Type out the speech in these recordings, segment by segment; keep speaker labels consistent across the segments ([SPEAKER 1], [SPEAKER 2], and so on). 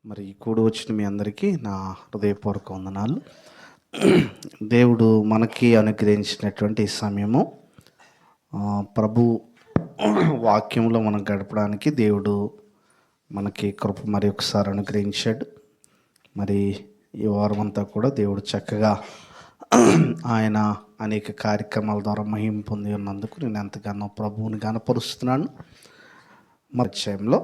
[SPEAKER 1] మరి కూడి వచ్చిన మీ అందరికీ నా హృదయపూర్వక వందనాలు. దేవుడు మనకి అనుగ్రహించినటువంటి ఈ సమయము ప్రభు వాక్యంలో మనం గడపడానికి దేవుడు మనకి కృప మరి ఒకసారి అనుగ్రహించాడు. మరి ఈ వారం అంతా కూడా దేవుడు చక్కగా ఆయన అనేక కార్యక్రమాల ద్వారా మహిమ పొంది ఉన్నందుకు నేను ఎంతగానో ప్రభువుని గనపరుస్తున్నాను. మధ్యాయంలో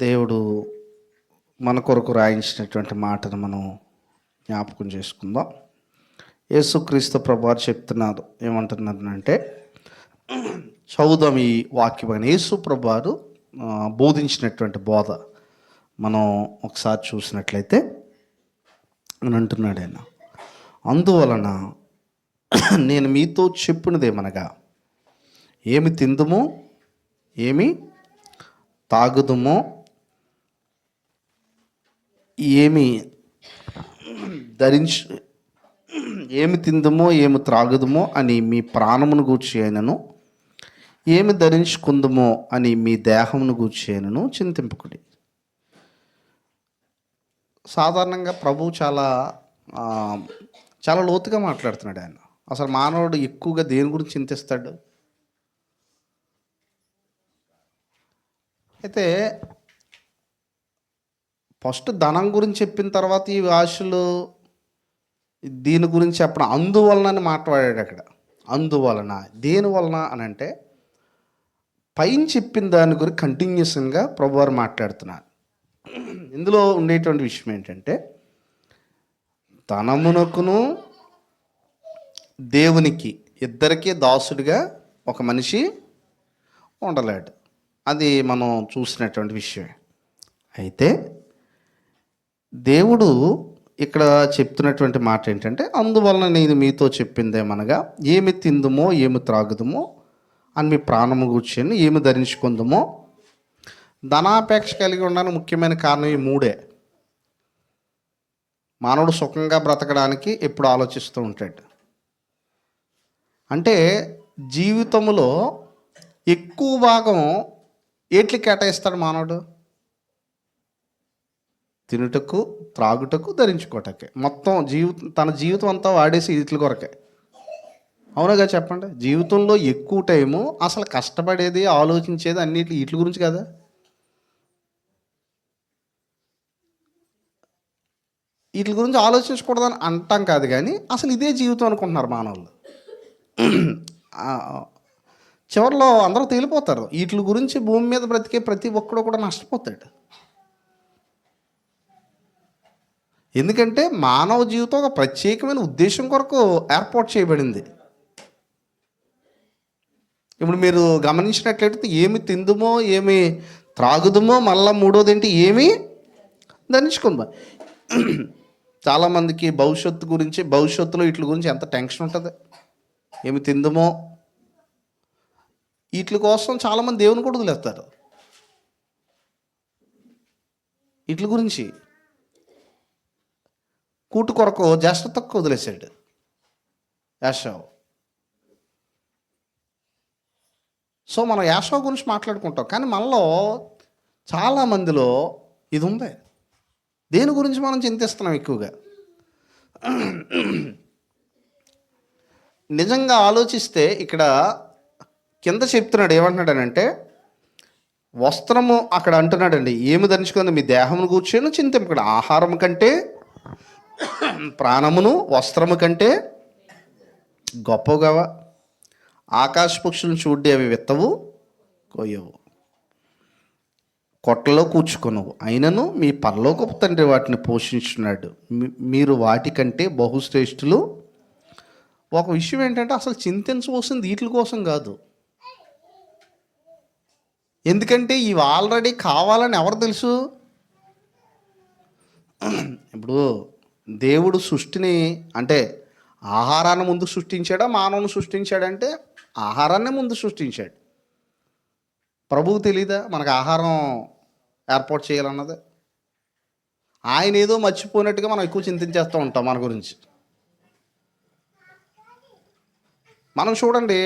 [SPEAKER 1] దేవుడు మన కొరకు రాయించినటువంటి మాటను మనం జ్ఞాపకం చేసుకుందాం. యేసుక్రీస్తు ప్రభువారు చెప్తున్నారు, ఏమంటున్నారంటే, చదువుదాం ఈ వాక్యం. యేసు ప్రభువారు బోధించినటువంటి బోధ మనం ఒకసారి చూసినట్లయితే అని అంటున్నాడు ఆయన, అందువలన నేను మీతో చెప్పినదేమనగా, ఏమి తిందుమో ఏమి తాగుదుమో ఏమి ఏమి తిందుమో ఏమి త్రాగుదుమో అని మీ ప్రాణమును గూర్చి అయినను, ఏమి ధరించుకుందుమో అని మీ దేహమును గూర్చి అయినను చింతింపకుడి. సాధారణంగా ప్రభువు చాలా లోతుగా మాట్లాడుతున్నాడు ఆయన. అసలు మానవుడు ఎక్కువగా దేని గురించి చింతిస్తాడు? అయితే ఫస్ట్ ధనం గురించి చెప్పిన తర్వాత ఈ ఆశలు దీని గురించి చెప్పడం, అందువలన అని మాట్లాడాడు అక్కడ. అందువలన దేని వలన అని అంటే, పైన చెప్పిన దాని గురించి కంటిన్యూషన్గా ప్రభువారు మాట్లాడుతున్నారు. ఇందులో ఉండేటువంటి విషయం ఏంటంటే, ధనమునకును దేవునికి ఇద్దరికీ దాసుడిగా ఒక మనిషి ఉండలేడు. అది మనం చూసినటువంటి విషయమే. అయితే దేవుడు ఇక్కడ చెప్తున్నటువంటి మాట ఏంటంటే, అందువలన నేను మీతో చెప్పిందేమనగా, ఏమి తిందుమో ఏమి త్రాగుదుమో అని మీ ప్రాణము కూర్చొని, ఏమి ధరించుకుందుమో. ధనాపేక్ష కలిగి ఉండడానికి ముఖ్యమైన కారణం ఈ మూడే. మానవుడు సుఖంగా బ్రతకడానికి ఎప్పుడు ఆలోచిస్తూ ఉంటాడు. అంటే జీవితంలో ఎక్కువ భాగం ఏట్లకి కేటాయిస్తాడు మానవుడు? తినుటకు, త్రాగుటకు, ధరించుకోవటకే. మొత్తం తన జీవితం అంతా వాడేసి వీటి కొరకే. అవునగా చెప్పండి. జీవితంలో ఎక్కువ టైము అసలు కష్టపడేది, ఆలోచించేది అన్నిటి వీటి గురించి కదా. వీటి గురించి ఆలోచించకూడదని అంటాం కాదు, కానీ అసలు ఇదే జీవితం అనుకుంటున్నారు మానవులు. చివరిలో అందరూ తేలిపోతారు. వీటి గురించి భూమి మీద బ్రతికే ప్రతి ఒక్కడు కూడా నష్టపోతాడు. ఎందుకంటే మానవ జీవితం ఒక ప్రత్యేకమైన ఉద్దేశం కొరకు ఏర్పాటు చేయబడింది. ఇప్పుడు మీరు గమనించినట్లయితే, ఏమి తిందుమో ఏమి త్రాగుదుమో, మళ్ళీ మూడోది ఏంటి, ఏమి ధరించుకుందాం. చాలామందికి భవిష్యత్తులో వీటి గురించి ఎంత టెన్షన్ ఉంటుంది. ఏమి తిందుమో వీటి కోసం చాలామంది దేవుని కూడా వదిలేస్తారు. వీటి గురించి కూటు కొరకు జ్యేష్ఠతకు వదిలేశాడు యాషావు. సో మనం యాషావు గురించి మాట్లాడుకుంటాం, కానీ మనలో చాలామందిలో ఇది ఉంది. దేని గురించి మనం చింతిస్తున్నాం ఎక్కువగా? నిజంగా ఆలోచిస్తే ఇక్కడ కింద చెప్తున్నాడు, ఏమంటున్నాడనంటే, వస్త్రము అక్కడ అంటున్నాడండి, ఏమి ధరించుకుంది మీ దేహమును కూర్చొని చింతింపకూడదు. ఆహారం కంటే ప్రాణమును, వస్త్రము కంటే గొప్పగా. ఆకాశ పక్షులను చూడ్డి, అవి విత్తవు, కోయవు, కొట్టలో కూర్చుకొనవు, అయినను మీ పరలోకపు తండ్రి వాటిని పోషించున్నాడు. మీరు వాటికంటే బహుశ్రేష్ఠులు. ఒక విషయం ఏంటంటే, అసలు చింతించవలసింది వీటి కోసం కాదు. ఎందుకంటే ఇవి ఆల్రెడీ కావాలని ఎవరు తెలుసు? ఇప్పుడు దేవుడు సృష్టిని, అంటే ఆహారాన్ని ముందు సృష్టించాడా, మానవుని సృష్టించాడంటే ఆహారాన్ని ముందు సృష్టించాడు. ప్రభువు తెలీదా మనకు ఆహారం ఏర్పాటు చేయాలన్నది? ఆయన ఏదో మర్చిపోయినట్టుగా మనం ఎక్కువ చింతించేస్తూ ఉంటాం మన గురించి. మనం చూడండి,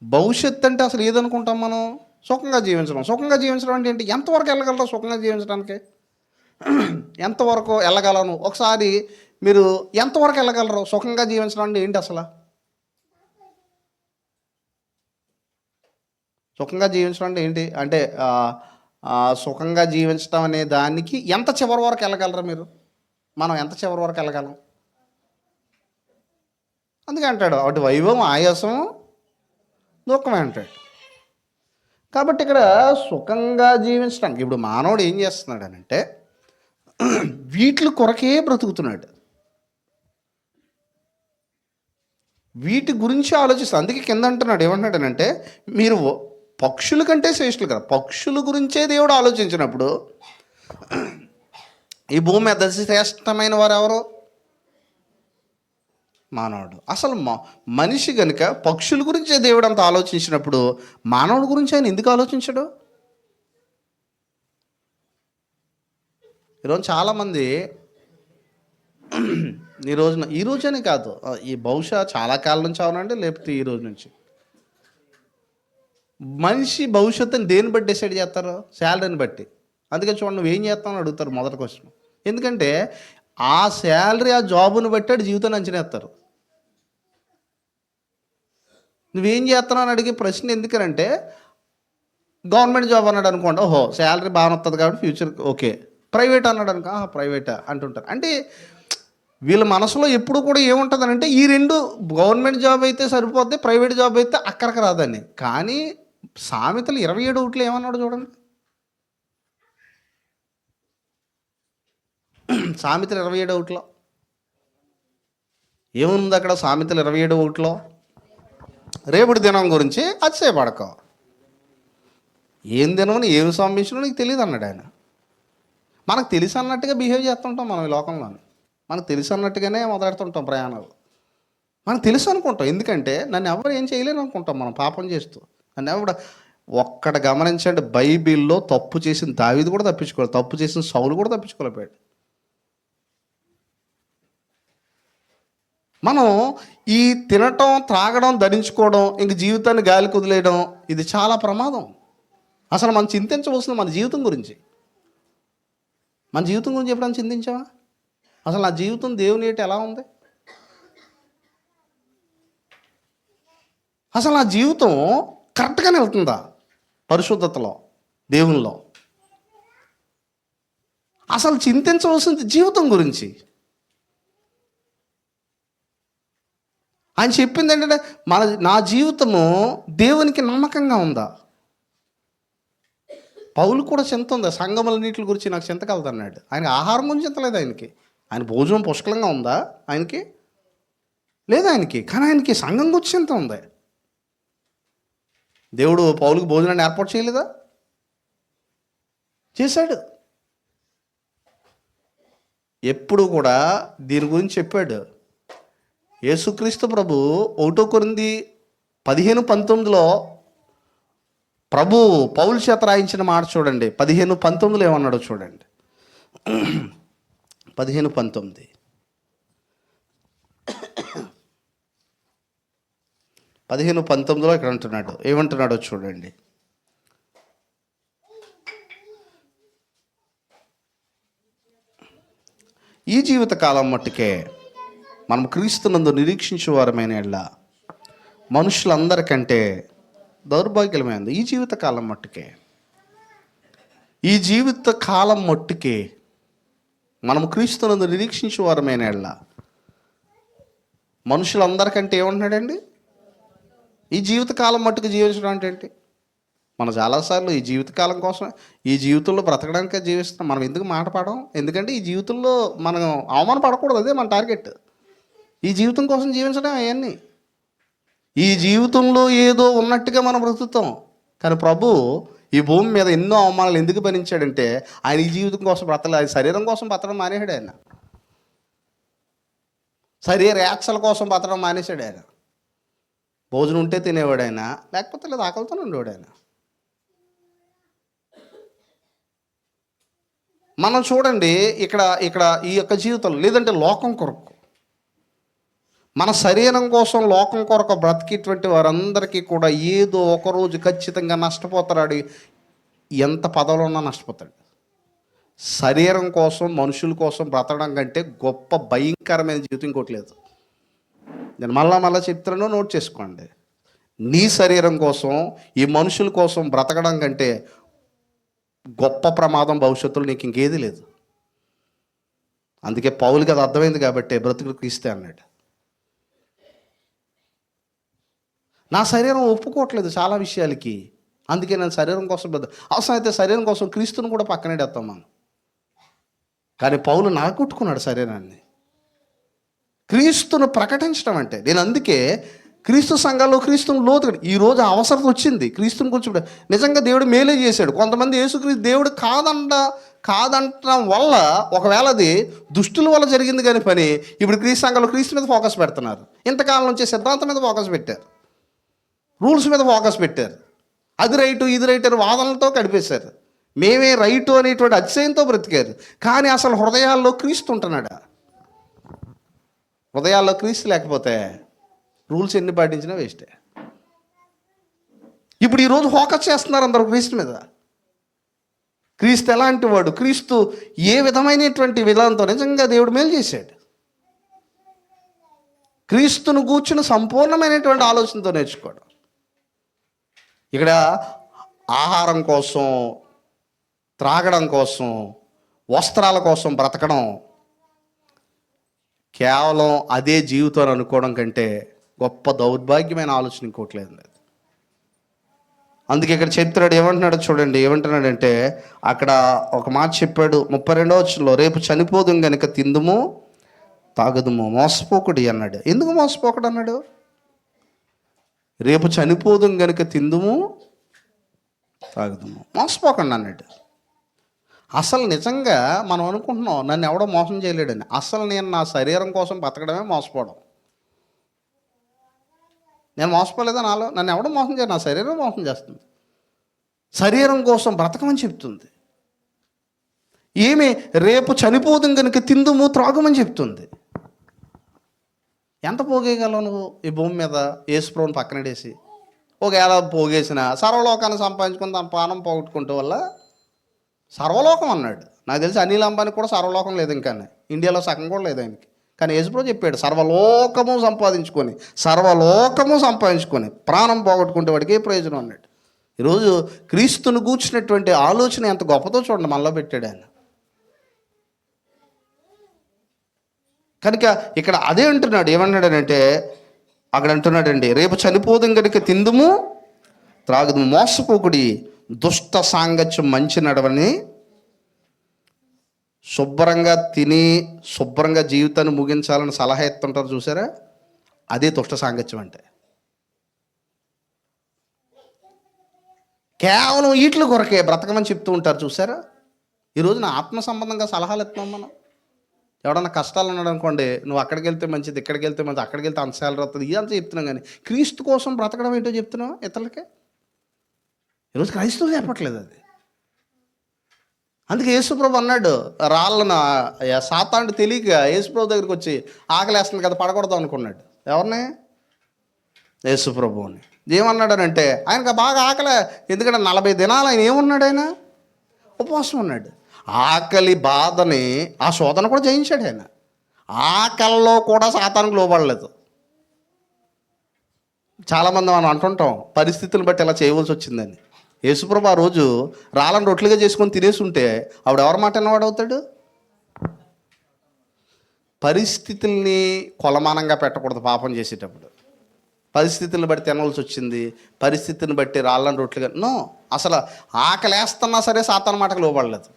[SPEAKER 1] భవిష్యత్తు అంటే అసలు ఏదనుకుంటాం మనం? సుఖంగా జీవించడం. సుఖంగా జీవించడం అంటే ఏంటి? ఎంతవరకు వెళ్ళగలరు సుఖంగా జీవించడానికి? ఎంతవరకు వెళ్ళగలను? ఒకసారి మీరు ఎంతవరకు వెళ్ళగలరు? సుఖంగా జీవించడం అంటే ఏంటి అసలు? సుఖంగా జీవించడం అంటే ఏంటి? అంటే సుఖంగా జీవించడం అనే దానికి ఎంత చివరి వరకు వెళ్ళగలరు మీరు? మనం ఎంత చివరి వరకు వెళ్ళగలం? అందుకే అంటాడు, అటు వైభవం ఆయాసం దుఃఖమే అంటాడు. కాబట్టి ఇక్కడ సుఖంగా జీవించడానికి ఇప్పుడు మానవుడు ఏం చేస్తున్నాడు అని అంటే వీటి కొరకే బ్రతుకుతున్నాడు, వీటి గురించి ఆలోచిస్తాడు. అందుకే కింద అంటున్నాడు, ఏమంటున్నాడనంటే మీరు పక్షుల కంటే శ్రేష్ఠులు కదా. పక్షుల గురించే దేవుడు ఆలోచించినప్పుడు ఈ భూమి మీద శ్రేష్టమైన వారు ఎవరు? మానవుడు. అసలు మనిషి కనుక పక్షుల గురించే దేవుడు అంత ఆలోచించినప్పుడు మానవుడి గురించి ఆయన ఎందుకు ఆలోచించడు? ఈరోజు చాలామంది ఈ రోజనే కాదు, ఈ బహుశా చాలా కాలం నుంచి అవునండి, లేకపోతే ఈ రోజు నుంచి మనిషి భవిష్యత్తుని దేన్ని బట్టి డిసైడ్ చేస్తారు? శాలరీని బట్టి. అందుకే చూడండి, నువ్వేం చేస్తావు అడుగుతారు మొదటి క్వశ్చన్. ఎందుకంటే ఆ శాలరీ, ఆ జాబుని బట్టి జీవితాన్ని అంచనేస్తారు. నువ్వేం చేస్తున్నావు అని అడిగే ప్రశ్న ఎందుకనంటే, గవర్నమెంట్ జాబ్ అన్నాడు అనుకోండి, ఓహో శాలరీ బాగా వస్తుంది కాబట్టి ఫ్యూచర్ ఓకే. ప్రైవేట్ అన్నాడు అనుకో, ప్రైవేటా అంటుంటారు. అంటే వీళ్ళ మనసులో ఎప్పుడు కూడా ఏముంటుంది అంటే ఈ రెండు, గవర్నమెంట్ జాబ్ అయితే సరిపోద్ది, ప్రైవేట్ జాబ్ అయితే అక్కడికి రాదని. కానీ సామెతలు 27 ఏమన్నాడు చూడండి. సామెతలు 27 ఏముంది అక్కడ? సామెతలు 27 రేపుడి దినం గురించి అతిశయపడకో. ఏం దినం, ఏం సంబంధించినో నీకు తెలియదు అన్నాడు ఆయన. మనకు తెలిసి అన్నట్టుగా బిహేవ్ చేస్తుంటాం మనం ఈ లోకంలో. మనకు తెలుసు అన్నట్టుగానే మొదలెడుతుంటాం ప్రయాణాలు. మనకు తెలుసు అనుకుంటాం, ఎందుకంటే నన్ను ఎవరు ఏం చేయలేను అనుకుంటాం మనం పాపం చేస్తూ. నన్ను ఎవడ ఒక్కడ గమనించండి, బైబిల్లో తప్పు చేసిన దావీదు కూడా తప్పించుకోలేదు, తప్పు చేసిన సౌలు కూడా తప్పించుకోలేకపోయాడు. మనం ఈ తినటం, త్రాగడం, ధరించుకోవడం, ఇంక జీవితాన్ని గాలి కుదిలేయడం, ఇది చాలా ప్రమాదం. అసలు మనం చింతించవలసింది మన జీవితం గురించి. మన జీవితం గురించి ఎప్పుడైనా చింతించావా? అసలు నా జీవితం దేవుని ఏటి ఎలా ఉంది? అసలు నా జీవితం కరెక్ట్గానే వెళ్తుందా పరిశుద్ధతలో, దేవునిలో? అసలు చింతించవలసింది జీవితం గురించి. ఆయన చెప్పింది ఏంటంటే నా జీవితము దేవునికి నమ్మకంగా ఉందా? పౌలు కూడా చింత ఉంది, సంగములన్నిటి గురించి నాకు చింత కలదన్నాడు. ఆయనకి ఆహారం గురించి చింతలేదు ఆయనకి. ఆయన భోజనం పుష్కలంగా ఉందా ఆయనకి? లేదు ఆయనకి. కానీ ఆయనకి సంఘం గురించి చింత ఉంది. దేవుడు పౌలుకి భోజనాన్ని ఏర్పాటు చేయలేదా? చేశాడు. ఎప్పుడు కూడా దీని గురించి చెప్పాడు. యేసుక్రీస్తు ప్రభు 1 కొరింథీ 15:19 ప్రభు పౌలు చేత రాయించిన మాట చూడండి. 15:19 ఏమన్నాడో చూడండి. 15:19 ఇక్కడ అంటున్నాడు, ఏమంటున్నాడో చూడండి. ఈ జీవితకాలం మట్టుకే మనం క్రీస్తునందు నిరీక్షించేవారమైన ఎడల మనుషులందరికంటే దౌర్భాగ్యమైంది. ఈ జీవితకాలం మట్టుకే మనం క్రీస్తునందు నిరీక్షించేవారమైన ఎడల మనుషులందరికంటే ఏమంటున్నాడండి? ఈ జీవితకాలం మట్టుకు జీవించడం అంటే ఏంటి? మనం చాలాసార్లు ఈ జీవితకాలం కోసం, ఈ జీవితంలో బ్రతకడానికే జీవిస్తున్నాం. మనం ఎందుకు మాట పడం? ఎందుకంటే ఈ జీవితంలో మనం అవమాన పడకూడదు, అదే మన టార్గెట్. ఈ జీవితం కోసం జీవించడం అవన్నీ. ఈ జీవితంలో ఏదో ఉన్నట్టుగా మనం బ్రతుకుతాం. కానీ ప్రభు ఈ భూమి మీద ఎన్నో అవమానాలు ఎందుకు భరించాడంటే ఆయన ఈ జీవితం కోసం బ్రతలేదు. ఆయన శరీరం కోసం బ్రతడం మానేశాడు. ఆయన శరీరేచ్ఛల కోసం బ్రతడం మానేశాడు. ఆయన భోజనం ఉంటే తినేవాడు ఆయన, లేకపోతే లేదు ఆకలితోనే ఉండేవాడు ఆయన. మనం చూడండి ఇక్కడ ఈ యొక్క జీవితంలో, లేదంటే లోకం కొరకు మన శరీరం కోసం లోకం కొరకు బ్రతికేటువంటి వారందరికీ కూడా ఏదో ఒకరోజు ఖచ్చితంగా నష్టపోతాడు. ఎంత పదవిలో ఉన్నా నష్టపోతాడు. శరీరం కోసం, మనుషుల కోసం బ్రతకడం కంటే గొప్ప భయంకరమైన జీవితం ఇంకోటి లేదు. నేను మళ్ళా చెప్తున్నాను, నోట్ చేసుకోండి. నీ శరీరం కోసం, ఈ మనుషుల కోసం బ్రతకడం కంటే గొప్ప ప్రమాదం భవిష్యత్తులో నీకు ఇంకేది లేదు. అందుకే పౌలుకి అది అర్థమైంది కాబట్టి బ్రతుకు క్రీస్తే అన్నాడు. నా శరీరం ఒప్పుకోవట్లేదు చాలా విషయాలకి, అందుకే నేను శరీరం కోసం అవసరమైతే శరీరం కోసం క్రీస్తుని కూడా పక్కనేడేస్తాం మనం. కానీ పౌలు నలగొట్టుకున్నాడు శరీరాన్ని. క్రీస్తును ప్రకటించడం అంటే, నేను అందుకే క్రీస్తు సంఘాల్లో క్రీస్తుని లోతుగా ఈరోజు అవసరం వచ్చింది. క్రీస్తుని గురించి నిజంగా దేవుడు మేలే చేశాడు. కొంతమంది యేసుక్రీస్తు దేవుడు కాదంటడం వల్ల ఒకవేళ అది దుష్టుల వల్ల జరిగింది కానీ పని, ఇప్పుడు క్రీస్తు సంఘాల్లో క్రీస్తు మీద ఫోకస్ పెడుతున్నారు. ఇంతకాలం నుంచి సిద్ధాంతం మీద ఫోకస్ పెట్టారు, రూల్స్ మీద ఫోకస్ పెట్టారు, అది రైటు ఇది రైట్ అని వాదనలతో గడిపేశారు. మేమే రైటు అనేటువంటి అతిశయంతో బ్రతికారు. కానీ అసలు హృదయాల్లో క్రీస్తు ఉంటున్నాడా? హృదయాల్లో క్రీస్తు లేకపోతే రూల్స్ ఎన్ని పాటించినా వేస్టే. ఇప్పుడు ఈరోజు ఫోకస్ చేస్తున్నారు అందరూ క్రీస్తు మీద. క్రీస్తు ఎలాంటి వాడు, క్రీస్తు ఏ విధమైనటువంటి విధానంతో నిజంగా దేవుడు మేలు చేశాడు. క్రీస్తును కూర్చుని సంపూర్ణమైనటువంటి ఆలోచనతో నేర్చుకోవడం. ఇక్కడ ఆహారం కోసం, త్రాగడం కోసం, వస్త్రాల కోసం బ్రతకడం కేవలం అదే జీవితం అనుకోవడం కంటే గొప్ప దౌర్భాగ్యమైన ఆలోచన ఇంకోట్లేదు. అందుకే ఇక్కడ చెప్తున్నాడు, ఏమంటున్నాడు చూడండి, ఏమంటున్నాడంటే అక్కడ ఒక మాట చెప్పాడు 32వ వచనంలో, రేపు చనిపోదుం గనుక తిందుము తాగుదుము మోసపోకుడి అన్నాడు. ఎందుకు మోసపోకుడు అన్నాడు? రేపు చనిపోదుం గనుక తిందుము తాగుదుము మోసపోకండి అన్నాడు. అసలు నిజంగా మనం అనుకుంటున్నాం నన్ను ఎవడో మోసం చేయలేడని. అసలు నేను నా శరీరం కోసం బతకడమే మోసపోవడం. నేను మోసపోలేదా? నన్ను ఎవడో మోసం చేయరు, నా శరీరం మోసం చేస్తుంది. శరీరం కోసం బ్రతకమని చెప్తుంది. ఏమి రేపు చనిపోదు కనుక తిందుము త్రాగమని చెప్తుంది. ఎంత పోగేయగలవు నువ్వు ఈ భూమి మీద యేసుప్రభుని పక్కనడేసి? ఒకవేళ పోగేసిన సర్వలోకాన్ని సంపాదించుకుని తన ప్రాణం పోగొట్టుకుంటే వల్ల సర్వలోకం అన్నాడు. నాకు తెలిసి అనిల్ అంబానీ కూడా సర్వలోకం లేదు, ఇంకా ఇండియాలో సగం కూడా లేదు ఆయనకి. కానీ యేసుప్రభు చెప్పాడు సర్వలోకము సంపాదించుకొని ప్రాణం పోగొట్టుకుంటే వాడికి ఏ ప్రయోజనం అన్నాడు. ఈరోజు క్రీస్తును కూర్చున్నటువంటి ఆలోచన ఎంత గొప్పతో చూడండి మనలో పెట్టాడు ఆయన. కనుక ఇక్కడ అదే అంటున్నాడు. ఏమన్నాడనంటే అక్కడ అంటున్నాడండి, రేపు చనిపోదు కనుక తిందుము త్రాగుదుము మోసపోకుడి, దుష్ట సాంగత్యం మంచి నడవని, శుభ్రంగా తిని శుభ్రంగా జీవితాన్ని ముగించాలని సలహా ఎత్తుంటారు చూసారా, అదే దుష్ట సాంగత్యం అంటే. కేవలం వీటి కొరకే బ్రతకమని చెప్తూ ఉంటారు చూసారా. ఈరోజు నా ఆత్మ సంబంధంగా సలహాలు ఎత్తున్నాం మనం. ఎవడన్నా కష్టాలు ఉన్నాడు అనుకోండి, నువ్వు అక్కడికి వెళ్తే మంచిది, ఇక్కడికి వెళ్తే మంచిది, అక్కడికి వెళ్తే అంత శాలరీ వస్తుంది, ఇదంతా చెప్తున్నాం. కానీ క్రీస్తు కోసం బ్రతకడం ఏంటో చెప్తున్నావు ఇతరులకే. ఈరోజు క్రైస్తవులు చెప్పట్లేదు అది. అందుకే యేసుప్రభు అన్నాడు, రాళ్ళను సాతానుడు తెలియక యేసుప్రభు దగ్గరికి వచ్చి ఆకలేస్తుంది కదా పడకూడదు అనుకున్నాడు. ఎవరిని? యేసుప్రభుని. ఏమన్నాడనంటే ఆయనకు బాగా ఆకలే, ఎందుకంటే 40 దినాలు ఆయన ఏమున్నాడు, ఆయన ఉపవాసం ఉన్నాడు. ఆకలి బాధని ఆ శోధన కూడా జయించాడు ఆయన. ఆకలిలో కూడా సాతానుకు లోబడలేదు. చాలామంది మనం అంటుంటాం పరిస్థితులను బట్టి ఇలా చేయవలసి వచ్చిందని. యేసుప్రభు ఆ రోజు రాళ్ళను రొట్లుగా చేసుకొని తినేసి ఉంటే ఆవిడ ఎవరి మాట అన్నవాడు అవుతాడు? పరిస్థితుల్ని కొలమానంగా పెట్టకూడదు పాపం చేసేటప్పుడు. పరిస్థితులను బట్టి తినవలసి వచ్చింది, పరిస్థితిని బట్టి రాళ్ళను రొట్లుగా అసలు ఆకలేస్తున్నా సరే సాతాను మాటకు లోబడలేదు.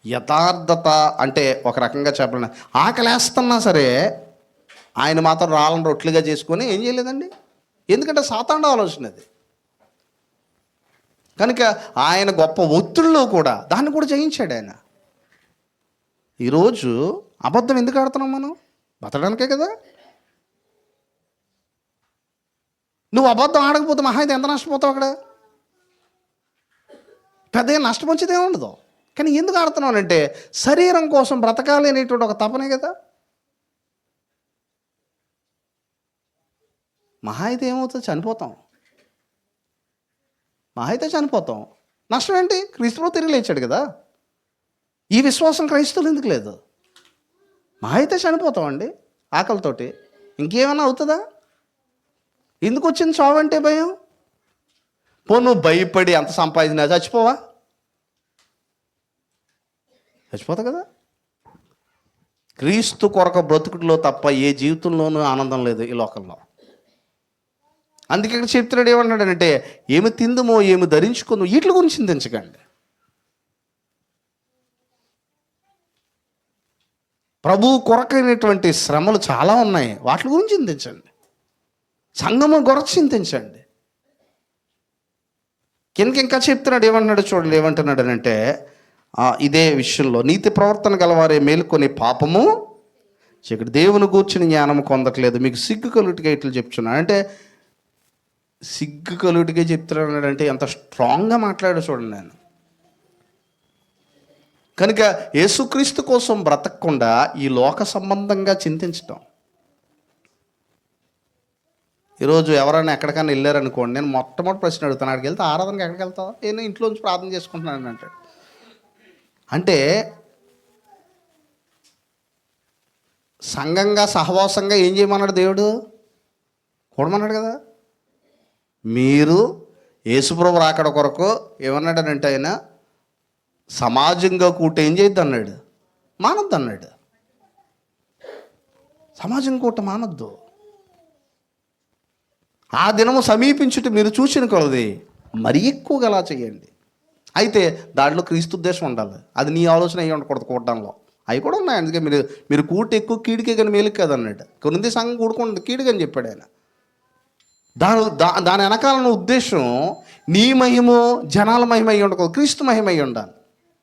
[SPEAKER 1] యథార్థత అంటే ఒక రకంగా చెప్పాలి, ఆకలేస్తున్నా సరే ఆయన మాత్రం రాళ్ళను రొట్లుగా చేసుకొని ఏం చేయలేదండి. ఎందుకంటే సాతాను ఆలోచన అది. కనుక ఆయన గొప్ప ఒత్తిడిలో కూడా దాన్ని కూడా జయించాడు ఆయన. ఈరోజు అబద్ధం ఎందుకు ఆడుతున్నాం మనం? బతకడానికే కదా. నువ్వు అబద్ధం ఆడకపోతే మహా అయితే ఎంత నష్టపోతావు? అక్కడ పెద్ద నష్టం వచ్చేది ఏమి ఉండదు. కానీ ఎందుకు ఆడుతున్నావు అంటే శరీరం కోసం బ్రతకాలి అనేటువంటి ఒక తపనే కదా. మహా అయితే ఏమవుతుంది? చనిపోతాం. మహా అయితే చనిపోతాం. నష్టం ఏంటి? క్రీస్తులో తిరిగి లేచాడు కదా. ఈ విశ్వాసం క్రైస్తవులు ఎందుకు లేదు? మహా అయితే చనిపోతామండి ఆకలితోటి. ఇంకేమైనా అవుతుందా? ఎందుకు వచ్చింది చావు అంటే భయం? నువ్వు భయపడి ఎంత సంపాదించినా చచ్చిపోవా? చచ్చిపోతా కదా. క్రీస్తు కొరకు బ్రతుకులో తప్ప ఏ జీవితంలోనూ ఆనందం లేదు ఈ లోకంలో. అందుకే ఇక్కడ చెప్తున్నాడు, ఏమన్నాడంటే, ఏమి తిందుమో ఏమి ధరించుకుందో వీటి గురించి చింతించకండి. ప్రభు కొరకైనటువంటి శ్రమలు చాలా ఉన్నాయి, వాటి గురించి చింతించండి. సంఘము కొరకు చింతించండి. కిందకి ఇంకా చెప్తున్నాడు, ఏమంటున్నాడు చూడండి. ఏమంటున్నాడు అంటే, ఇదే విషయంలో నీతి ప్రవర్తన గలవారే మేలుకొని పాపము ఇక్కడ దేవుని కూర్చుని జ్ఞానం పొందట్లేదు, మీకు సిగ్గు కలుటిగా ఇట్లా చెప్తున్నాడు. అంటే సిగ్గు కలుటిగా చెప్తున్నాడు అంటే ఎంత స్ట్రాంగ్గా మాట్లాడాడు చూడండి. నేను కనుక యేసుక్రీస్తు కోసం బ్రతకకుండా ఈ లోక సంబంధంగా చింతించటం. ఈరోజు ఎవరైనా ఎక్కడికైనా వెళ్ళారనుకోండి, నేను మొట్టమొదటి ప్రశ్న అడుగుతాను, అక్కడికి వెళ్తే ఆరాధనకి ఎక్కడికి వెళ్తావు? నేను ఇంట్లోంచి ప్రార్థన చేసుకుంటున్నాను అంటాడు. అంటే సంఘంగా సహవాసంగా ఏం చేయమన్నాడు దేవుడు? కూడమన్నాడు కదా. మీరు యేసుప్రభు రాకడ కొరకు ఏమన్నాడనంటే ఆయన సమాజంగా కూట ఏం చేయొద్దు అన్నాడు, మానొద్దు అన్నాడు. సమాజం కూట మానొద్దు. ఆ దినము సమీపించుట మీరు చూసిన కొలది మరీ ఎక్కువగా అలా చేయండి. అయితే దాంట్లో క్రీస్తు ఉద్దేశం ఉండాలి. అది నీ ఆలోచన అయ్యి ఉండకూడదు. కూడడంలో అవి కూడా ఉన్నాయి. అందుకే మీరు కూట ఎక్కువ కీడికే కానీ మేలుకు కదా అన్నాడు. కొన్ని సంఘం కూడుకుంటుంది కీడుగని చెప్పాడు ఆయన. దాని వెనకాలన్న ఉద్దేశం నీ మహిమ జనాల మహిమ అయ్యి ఉండకూడదు, క్రీస్తు మహిమ అయ్యి ఉండాలి.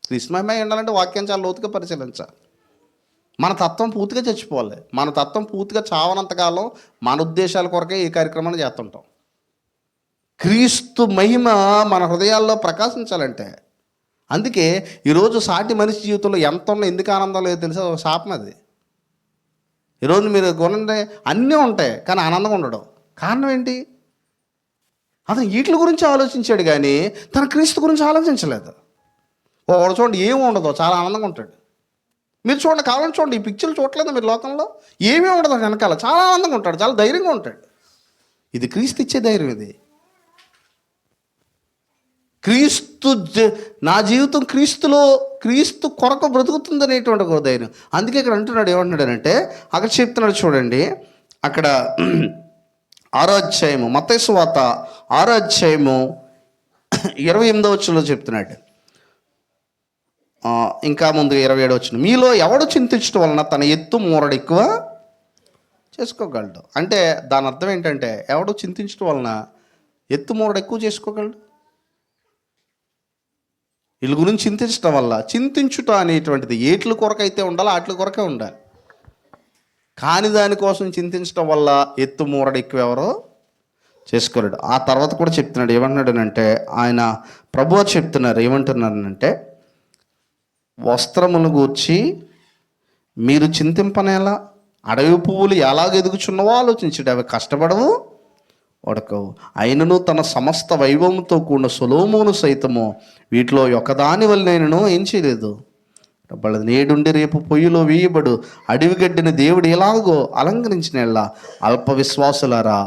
[SPEAKER 1] క్రీస్తు మహిమ అయ్యి ఉండాలంటే వాక్యం చాలా లోతుగా పరిశీలించాలి. మన తత్వం పూర్తిగా చచ్చిపోవాలి. మన తత్వం పూర్తిగా చావనంతకాలం మన ఉద్దేశాల కొరకే ఈ కార్యక్రమాన్ని చేస్తుంటాం. క్రీస్తు మహిమ మన హృదయాల్లో ప్రకాశించాలంటే, అందుకే ఈరోజు సాటి మనిషి జీవితంలో ఎంత ఉన్నా ఎందుకు ఆనందం లేదో తెలుసా? ఒక శాపం అది. ఈరోజు మీరు కొనండి అన్నీ ఉంటాయి కానీ ఆనందంగా ఉండడం కారణం ఏంటి? అతను వీటి గురించి ఆలోచించాడు కానీ తన క్రీస్తు గురించి ఆలోచించలేదు. ఒకడు చూడండి ఏమి ఉండదో చాలా ఆనందంగా ఉంటాడు. మీరు చూడండి, కావాలని చూడండి, ఈ పిక్చర్లు చూడలేదు మీరు లోకంలో, ఏమీ ఉండదు వెనకాల చాలా ఆనందంగా ఉంటాడు, చాలా ధైర్యంగా ఉంటాడు. ఇది క్రీస్తు ఇచ్చే ధైర్యం. ఇది క్రీస్తు, నా జీవితం క్రీస్తు కొరకు బ్రతుకుతుంది అనేటువంటి ఒక ధైర్యం. అందుకే ఇక్కడ అంటున్నాడు, ఏమంటున్నాడు అంటే అక్కడ చెప్తున్నాడు చూడండి. అక్కడ 6వ అధ్యాయము మత్తయి సువార్త 6వ అధ్యాయము 28వ వచనంలో చెప్తున్నాడు. ఇంకా ముందు 27వ వచనం, మీలో ఎవడు చింతించడం వలన తన ఎత్తు మూరడు ఎక్కువ చేసుకోగలడు. అంటే దాని అర్థం ఏంటంటే ఎవడు చింతించడం వలన ఎత్తు మూరడు ఎక్కువ చేసుకోగలడు. వీళ్ళ గురించి చింతించడం వల్ల, చింతించుట అనేటువంటిది ఏట్ల కొరకైతే ఉండాలో వాటి కొరకే ఉండాలి. కాని దానికోసం చింతించడం వల్ల ఎత్తు మూరడు ఎక్కువ ఎవరో చేసుకోలేడు. ఆ తర్వాత కూడా చెప్తున్నాడు, ఏమంటున్నాడనంటే ఆయన ప్రభువు చెప్తున్నారు, ఏమంటున్నారనంటే వస్త్రమును గూర్చి మీరు చింతింపనేలా, అడవి పువ్వులు ఎలాగ ఎదుగుచున్నవో ఆలోచించడు, అవి కష్టపడవు వడకవు. అయినను తన సమస్త వైభవంతో కూడిన సొలొమోను సైతము వీటిలో ఒకదాని వల్లనైనను ఏం చేయలేదు. వాళ్ళది నేడుండి రేపు పొయ్యిలో వేయబడు అడవి గడ్డిని దేవుడు ఎలాగో అలంకరించిన అల్ప విశ్వాసులారా,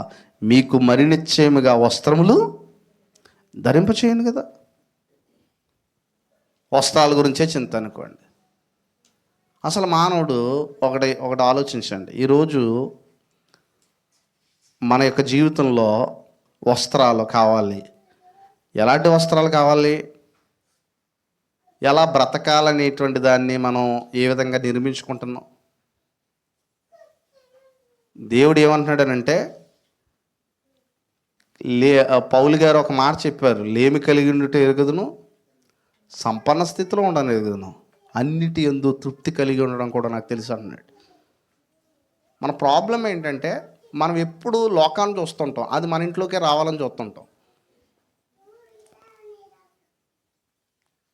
[SPEAKER 1] మీకు మరి నిశ్చయముగా వస్త్రములు ధరింపచేయను కదా. వస్త్రాల గురించే చింత అనుకోండి. అసలు మానవుడు ఒకటి ఆలోచించండి. ఈరోజు మన యొక్క జీవితంలో వస్త్రాలు కావాలి. ఎలాంటి వస్త్రాలు కావాలి? ఎలా బ్రతకాలనేటువంటి దాన్ని మనం ఏ విధంగా నిర్మించుకుంటున్నాం? దేవుడు ఏమంటున్నాడనంటే, పౌలు గారు ఒక మాట చెప్పారు, లేమి కలిగి ఉండుట ఎరుగుదును, సంపన్న స్థితిలో ఉండని ఎరుగుదును, అన్నిటి యందు తృప్తి కలిగి ఉండడం కూడా నాకు తెలుసు అన్నాడు. మన ప్రాబ్లం ఏంటంటే మనం ఎప్పుడు లోకాన్ని చూస్తుంటాం, అది మన ఇంట్లోకే రావాలని చూస్తుంటాం.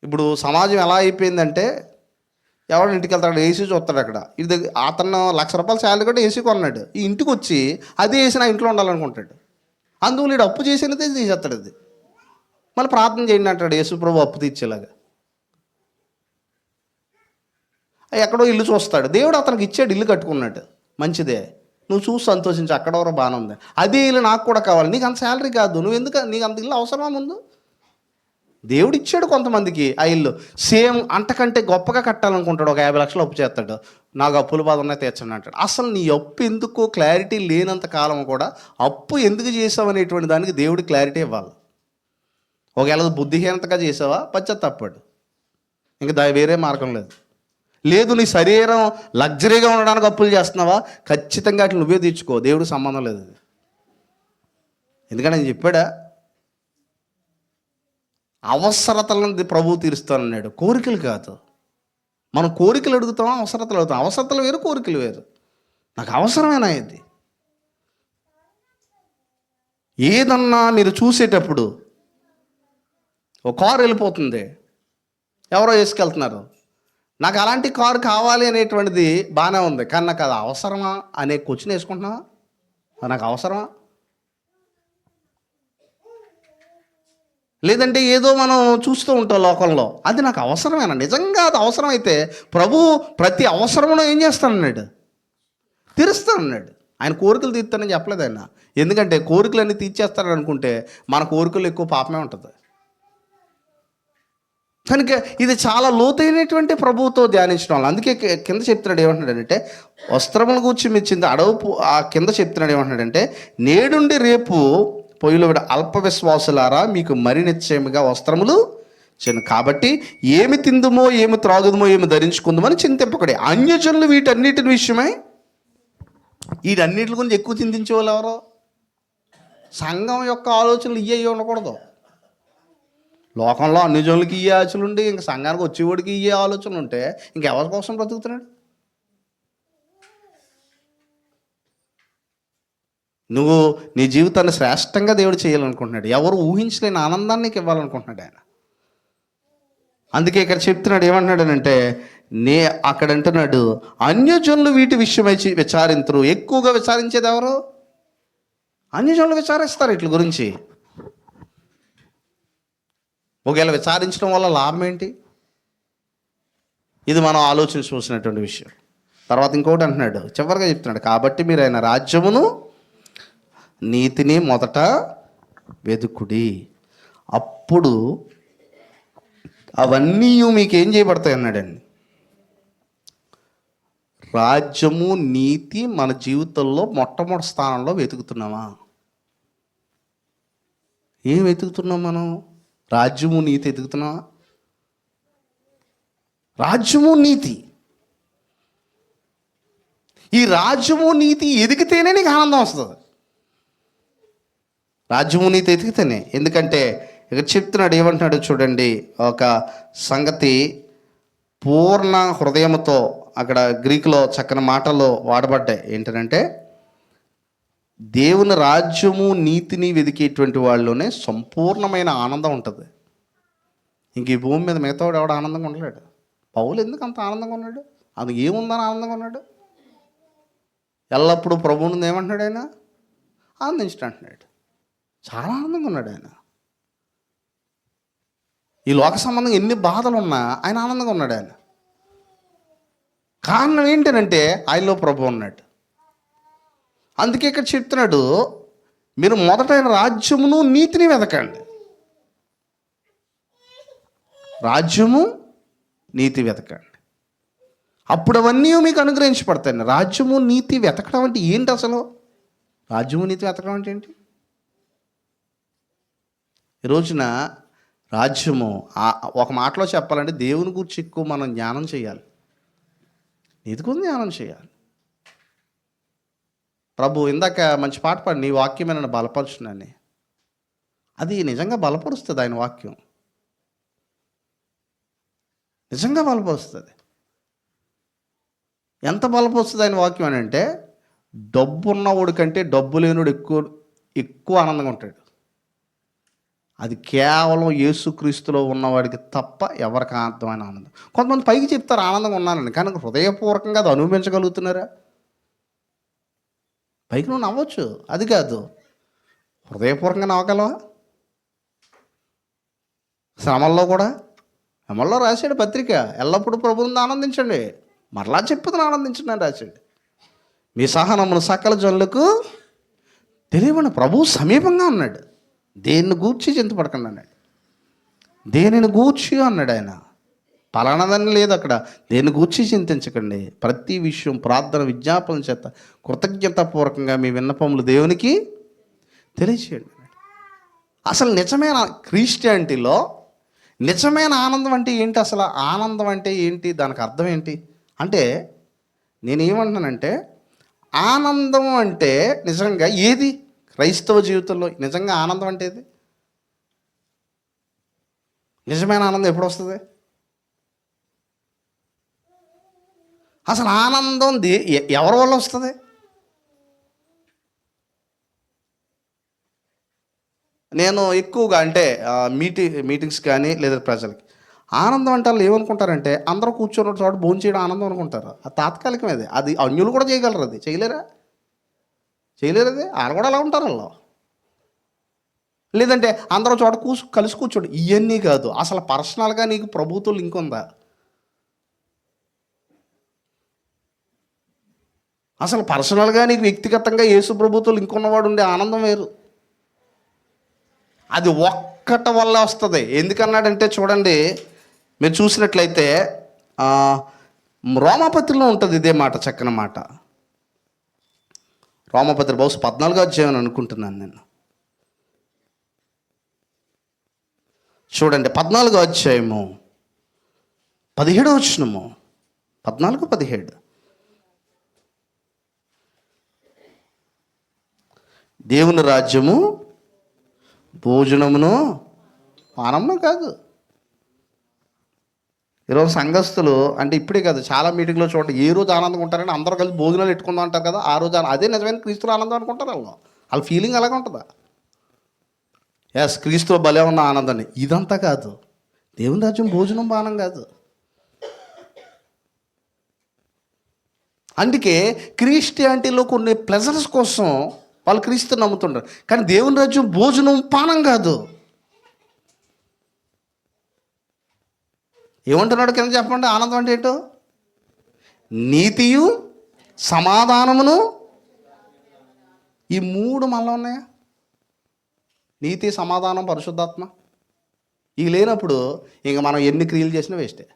[SPEAKER 1] ఇప్పుడు సమాజం ఎలా అయిపోయిందంటే ఎవరు ఇంటికి వెళ్తాడు, ఏసీ చూస్తాడు అక్కడ. ఇది అతను ₹1,00,000 శాలరీ కూడా ఏసీ కొన్నాడు. ఈ ఇంటికి వచ్చి అదే ఏసీ నా ఇంట్లో ఉండాలనుకుంటాడు. అందువల్ల వీడు అప్పు చేసినదే తీసేస్తాడు. అది మళ్ళీ ప్రార్థన చేయండి అంటాడు యేసు ప్రభు అప్పు తీర్చేలాగా. ఎక్కడో ఇల్లు చూస్తాడు, దేవుడు అతనికి ఇచ్చాడు, ఇల్లు కట్టుకున్నాడు, మంచిదే, నువ్వు చూసి సంతోషించి, అక్కడ వరకు బాగానే ఉంది. అదే ఇల్లు నాకు కూడా కావాలి. నీకు అంత శాలరీ కాదు, నువ్వు ఎందుకు, నీకు అంత ఇల్లు అవసరమా? ముందు దేవుడు ఇచ్చాడు కొంతమందికి ఆ ఇల్లు, సేమ్ అంతకంటే గొప్పగా కట్టాలనుకుంటాడు. ఒక 50 లక్షలు అప్పు చేస్తాడు, నాకు అప్పుల బాధ ఉన్నాయి తీర్చండి అంటాడు. అసలు నీ అప్పు ఎందుకు క్లారిటీ లేనంత కాలం కూడా అప్పు ఎందుకు చేసావు అనేటువంటి దానికి దేవుడు క్లారిటీ ఇవ్వాలి. ఒకవేళ బుద్ధిహీనతగా చేసావా, పశ్చాత్తాపడు, ఇంకా వేరే మార్గం లేదు. లేదు నీ శరీరం లగ్జరీగా ఉండడానికి అప్పులు చేస్తున్నావా, ఖచ్చితంగా అట్లా నువ్వే తీర్చుకో, దేవుడు సంబంధం లేదు. ఎందుకంటే నేను చెప్పాడా, అవసరతలను ప్రభువు తీరుస్తానన్నాడు, కోరికలు కాదు. మనం కోరికలు అడుగుతాం, అవసరతలు అడుగుతాం. అవసరతలు వేరు, కోరికలు వేరు. నాకు అవసరమేనా ఇది? ఏదన్నా మీరు చూసేటప్పుడు ఒక కారు వెళ్ళిపోతుంది, ఎవరో వేసుకెళ్తున్నారు, నాకు అలాంటి కారు కావాలి అనేటువంటిది బాగానే ఉంది, కానీ నాకు అది అవసరమా అనే క్వశ్చన్ వేసుకుంటున్నావా? నాకు అవసరమా? లేదంటే ఏదో మనం చూస్తూ ఉంటాం లోకంలో, అది నాకు అవసరమేనా? నిజంగా అది అవసరమైతే ప్రభు ప్రతి అవసరమును ఏం చేస్తానన్నాడు, తీరుస్తానన్నాడు. ఆయన కోరికలు తీర్తానని చెప్పలేదు ఆయన. ఎందుకంటే కోరికలన్నీ తీర్చేస్తాడు అనుకుంటే మన కోరికలు ఎక్కువ పాపమే ఉంటుంది. కనుక ఇది చాలా లోతైనటువంటి ప్రభువుతో ధ్యానించడం వల్ల, అందుకే కింద చెప్తున్నాడు ఏమంటున్నాడంటే, వస్త్రముల గురించి మెచ్చింది అడవు. ఆ కింద చెప్తున్నాడు ఏమంటున్నాడంటే, నేడుండి రేపు పొయ్యిలో అల్ప విశ్వాసులారా, మీకు మరి నిశ్చయముగా వస్త్రములు చిన్న. కాబట్టి ఏమి తిందుమో, ఏమి త్రాగుదమో, ఏమి ధరించుకుందామని చింతింపకడే. అన్యజనులు వీటన్నిటి విషయమై, వీటన్నిటి గురించి ఎక్కువ చింతించే వాళ్ళు ఎవరో? సంఘం యొక్క ఆలోచనలు ఇయ్యే ఉండకూడదు. లోకంలో అన్ని జనులకి ఇయ్యే ఆలోచనలు ఉండి, ఇంక సంఘానికి వచ్చేవాడికి ఇయ్యే ఆలోచనలు ఉంటే ఇంకెవరి కోసం బ్రతుకుతున్నాడు? నువ్వు నీ జీవితాన్ని శ్రేష్టంగా దేవుడు చేయాలనుకుంటున్నాడు. ఎవరు ఊహించలేని ఆనందాన్ని నీకు ఇవ్వాలనుకుంటున్నాడు ఆయన. అందుకే ఇక్కడ చెప్తున్నాడు ఏమంటున్నాడనంటే, అక్కడ అంటున్నాడు, అన్యజనులు వీటి విషయమై విచారించరు. ఎక్కువగా విచారించేది ఎవరు? అన్యజనులు విచారిస్తారు వీటి గురించి. ఒకవేళ విచారించడం వల్ల లాభం ఏంటి? ఇది మనం ఆలోచించవలసినటువంటి విషయం. తర్వాత ఇంకోటి అంటున్నాడు, చివరిగా చెప్తున్నాడు, కాబట్టి మీరు ఆయన రాజ్యమును నీతిని మొదట వెదుకుడి, అప్పుడు అవన్నీ మీకేం చేయబడతాయి అన్నాడండి. రాజ్యము నీతి మన జీవితంలో మొట్టమొదటి స్థానంలో వెతుకుతున్నామా? ఏం వెతుకుతున్నాం మనం? రాజ్యము నీతి వెతుకుతున్నావా? రాజ్యము నీతి, ఈ రాజ్యము నీతి ఎదిగితేనే నీకు ఆనందం వస్తుంది. రాజ్యము నీతి ఎదిగితేనే. ఎందుకంటే ఇక్కడ చెప్తున్నాడు ఏమంటున్నాడు చూడండి, ఒక సంగతి పూర్ణ హృదయంతో, అక్కడ గ్రీకులో చక్కని మాటలు వాడబడ్డాయి. ఏంటంటే, దేవుని రాజ్యము నీతిని వెదికేటువంటి వాళ్ళలోనే సంపూర్ణమైన ఆనందం ఉంటుంది. ఇంక ఈ భూమి మీద మిగతావాడు ఎవడు ఆనందంగా ఉండలేడు. పౌలు ఎందుకు అంత ఆనందంగా ఉన్నాడు? అది ఏముందని ఆనందంగా ఉన్నాడు? ఎల్లప్పుడూ ప్రభువుని ఏమంటున్నాడు ఆయన? ఆనందించడం అంటున్నాడు. చాలా ఆనందంగా ఉన్నాడు ఆయన. ఈ లోక సంబంధంగా ఎన్ని బాధలు ఉన్నా ఆయన ఆనందంగా ఉన్నాడు ఆయన. కారణం ఏంటంటే ఆయనలో ప్రభు ఉన్నాడు. అందుకే ఇక్కడ చెప్తున్నాడు, మీరు మొదట ఆయన రాజ్యమును నీతిని వెతకండి. రాజ్యము నీతి వెతకండి, అప్పుడు అవన్నీ మీకు అనుగ్రహించబడతాయండి. రాజ్యము నీతి వెతకడం అంటే ఏంటి అసలు? రాజ్యము నీతి వెతకడం అంటే ఏంటి? ఈ రోజున రాజ్యము, ఒక మాటలో చెప్పాలంటే దేవుని గురించి ఎక్కువ మనం జ్ఞానం చేయాలి, నీతి గురించి జ్ఞానం చేయాలి. ప్రభు ఇందాక మంచి పాట పాడి, నీ వాక్యమే నన్ను బలపరుచునని. అది నిజంగా బలపరుస్తుంది. ఆయన వాక్యం నిజంగా బలపరుస్తుంది. ఎంత బలపరుస్తుంది ఆయన వాక్యం అని అంటే, డబ్బు ఉన్నవాడు కంటే డబ్బు లేనివాడు ఎక్కువ ఆనందంగా ఉంటాడు. అది కేవలం యేసుక్రీస్తులో ఉన్నవాడికి తప్ప ఎవరికి అర్థమైన ఆనందం. కొంతమంది పైకి చెప్తారు ఆనందంగా ఉన్నానని, కానీ హృదయపూర్వకంగా అది అనుభవించగలుగుతున్నారా? పైకి నువ్వు నవ్వచ్చు, అది కాదు. హృదయపూర్వకంగా నవ్వగలవా? శ్రమల్లో కూడా, శ్రమల్లో రాశాడు పత్రిక, ఎల్లప్పుడూ ప్రభువుని ఆనందించండి, మరలా చెప్పుదని ఆనందించండి అని రాశాడు. మీ సహనమును సకల జనులకు తెలియమని. ప్రభువు సమీపంగా ఉన్నాడు. దేన్ని గూర్చి చింతపడకండి అన్నాడు. దేనిని గూర్చి అన్నాడు ఆయన. పలానాదని లేదు అక్కడ. దేన్ని గూర్చి చింతించకండి, ప్రతి విషయం ప్రార్థన విజ్ఞాపన చేత కృతజ్ఞతాపూర్వకంగా మీ విన్నపములు దేవునికి తెలియచేయండి. అసలు నిజమైన క్రిస్టియానిటీలో నిజమైన ఆనందం అంటే ఏంటి? అసలు ఆనందం అంటే ఏంటి? దానికి అర్థం ఏంటి అంటే, నేనేమంటున్నానంటే, ఆనందం అంటే నిజంగా ఏది? క్రైస్తవ జీవితంలో నిజంగా ఆనందం అంటే ఏది? నిజమైన ఆనందం ఎప్పుడు వస్తుంది? అసలు ఆనందం ఎవరి వల్ల వస్తుంది? నేను ఎక్కువగా అంటే మీటింగ్స్ కానీ లేదా ప్రజలకి ఆనందం అంటే వాళ్ళు ఏమనుకుంటారంటే, అందరూ కూర్చొని చోట భోజనం చేయడం ఆనందం అనుకుంటారు. అది తాత్కాలికం. అది అన్యులు కూడా చేయగలరు. అది చేయలేరు. అది వాళ్ళు కూడా అలా ఉంటారు. వాళ్ళు లేదంటే అందరూ చోట కలిసి కూర్చోడు, ఇవన్నీ కాదు. అసలు పర్సనల్గా నీకు ప్రభుత్వం లింక్ ఉందా? అసలు పర్సనల్గా నీకు వ్యక్తిగతంగా యేసు ప్రభుత్వం లింక్ ఉన్నవాడు ఉండే ఆనందం వేరు. అది ఒక్కట వల్ల వస్తుంది. ఎందుకన్నాడంటే చూడండి, మీరు చూసినట్లయితే రోమాపత్రిలో ఉంటుంది ఇదే మాట, చక్కని మాట. రోమాపత్రి బహుశా 14వ అధ్యాయం అనుకుంటున్నాను నేను. చూడండి, 14వ అధ్యాయము 17వ వచనము. 14:17. దేవుని రాజ్యము భోజనమును పానమును కాదు. ఈరోజు సంఘస్థులు అంటే ఇప్పుడే కాదు, చాలా మీటింగ్లో చూడండి, ఏ రోజు ఆనందంగా ఉంటారని అందరూ కలిసి భోజనాలు పెట్టుకుందాం అంటారు కదా, ఆ రోజు అదే నిజమైన క్రీస్తులో ఆనందం అనుకుంటారు. వాళ్ళ ఫీలింగ్ అలాగే ఉంటుందా? ఎస్, క్రీస్తులో భలే ఉన్న ఆనందాన్ని. ఇదంతా కాదు. దేవుని రాజ్యం భోజనం పానం కాదు. అందుకే క్రిస్టియానిటీలో కొన్ని ప్లెజర్స్ కోసం వాళ్ళు క్రీస్తుని నమ్ముతుంటారు, కానీ దేవుని రాజ్యం భోజనం పానం కాదు. ఏమంటున్నాడు కింద చెప్పండి? ఆనందం అంటే ఏంటో? నీతియు సమాధానమును. ఈ మూడు మనలో ఉన్నాయా? నీతి, సమాధానం, పరిశుద్ధాత్మ. ఇవి లేనప్పుడు ఇంక మనం ఎన్ని క్రియలు చేసినా వేస్టే.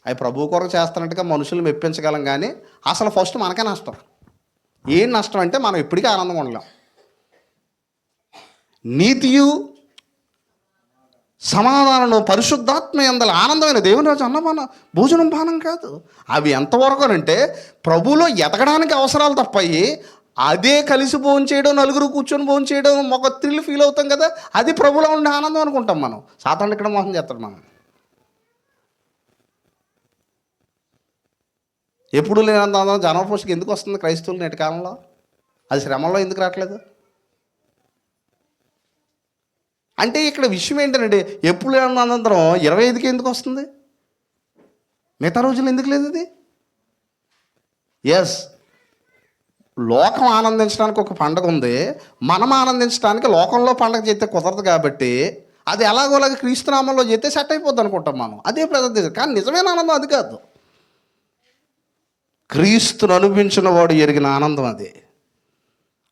[SPEAKER 1] అవి ప్రభు కొరకు చేస్తున్నట్టుగా మనుషులు మెప్పించగలం, కానీ అసలు ఫస్ట్ మనకే నష్టం. ఏం నష్టం అంటే మనం ఎప్పటికీ ఆనందంగా ఉండలేం. నీతియు సమాధానం పరిశుద్ధాత్మ యందల ఆనందమైన దేవుని రాజు అన్నపాన భోజనం పానం కాదు. అవి ఎంతవరకు అంటే ప్రభువులో ఎదగడానికి అవసరాలు తప్పయి, అదే కలిసి భోజనం చేయడం, నలుగురు కూర్చొని భోజనం చేయడం, ఒక థ్రిల్ ఫీల్ అవుతాం కదా, అది ప్రభువులో ఉండే ఆనందం అనుకుంటాం మనం. సాతాను ఇక్కడ మోసం చేస్తాడు మనం. ఎప్పుడు లేనంత ఆనందం జనవరి ఫస్ట్కి ఎందుకు వస్తుంది క్రైస్తవులు నేటి కాలంలో? అది శ్రమలో ఎందుకు రావట్లేదు అంటే ఇక్కడ విషయం ఏంటంటే, ఎప్పుడు లేనంత ఆనందం 25కి ఎందుకు వస్తుంది? మిగతా రోజులు ఎందుకు లేదు అది? ఎస్, లోకం ఆనందించడానికి ఒక పండగ ఉంది, మనం ఆనందించడానికి లోకంలో పండగ చేస్తే కుదరదు. కాబట్టి అది ఎలాగోలాగా క్రీస్తునామంలో చేస్తే సెట్ అయిపోద్ది అనుకుంటాం మనం. అదే ప్రజలు. కానీ నిజమైన ఆనందం అది కాదు. క్రీస్తును అనుభవించిన వాడు ఎరిగిన ఆనందం అది.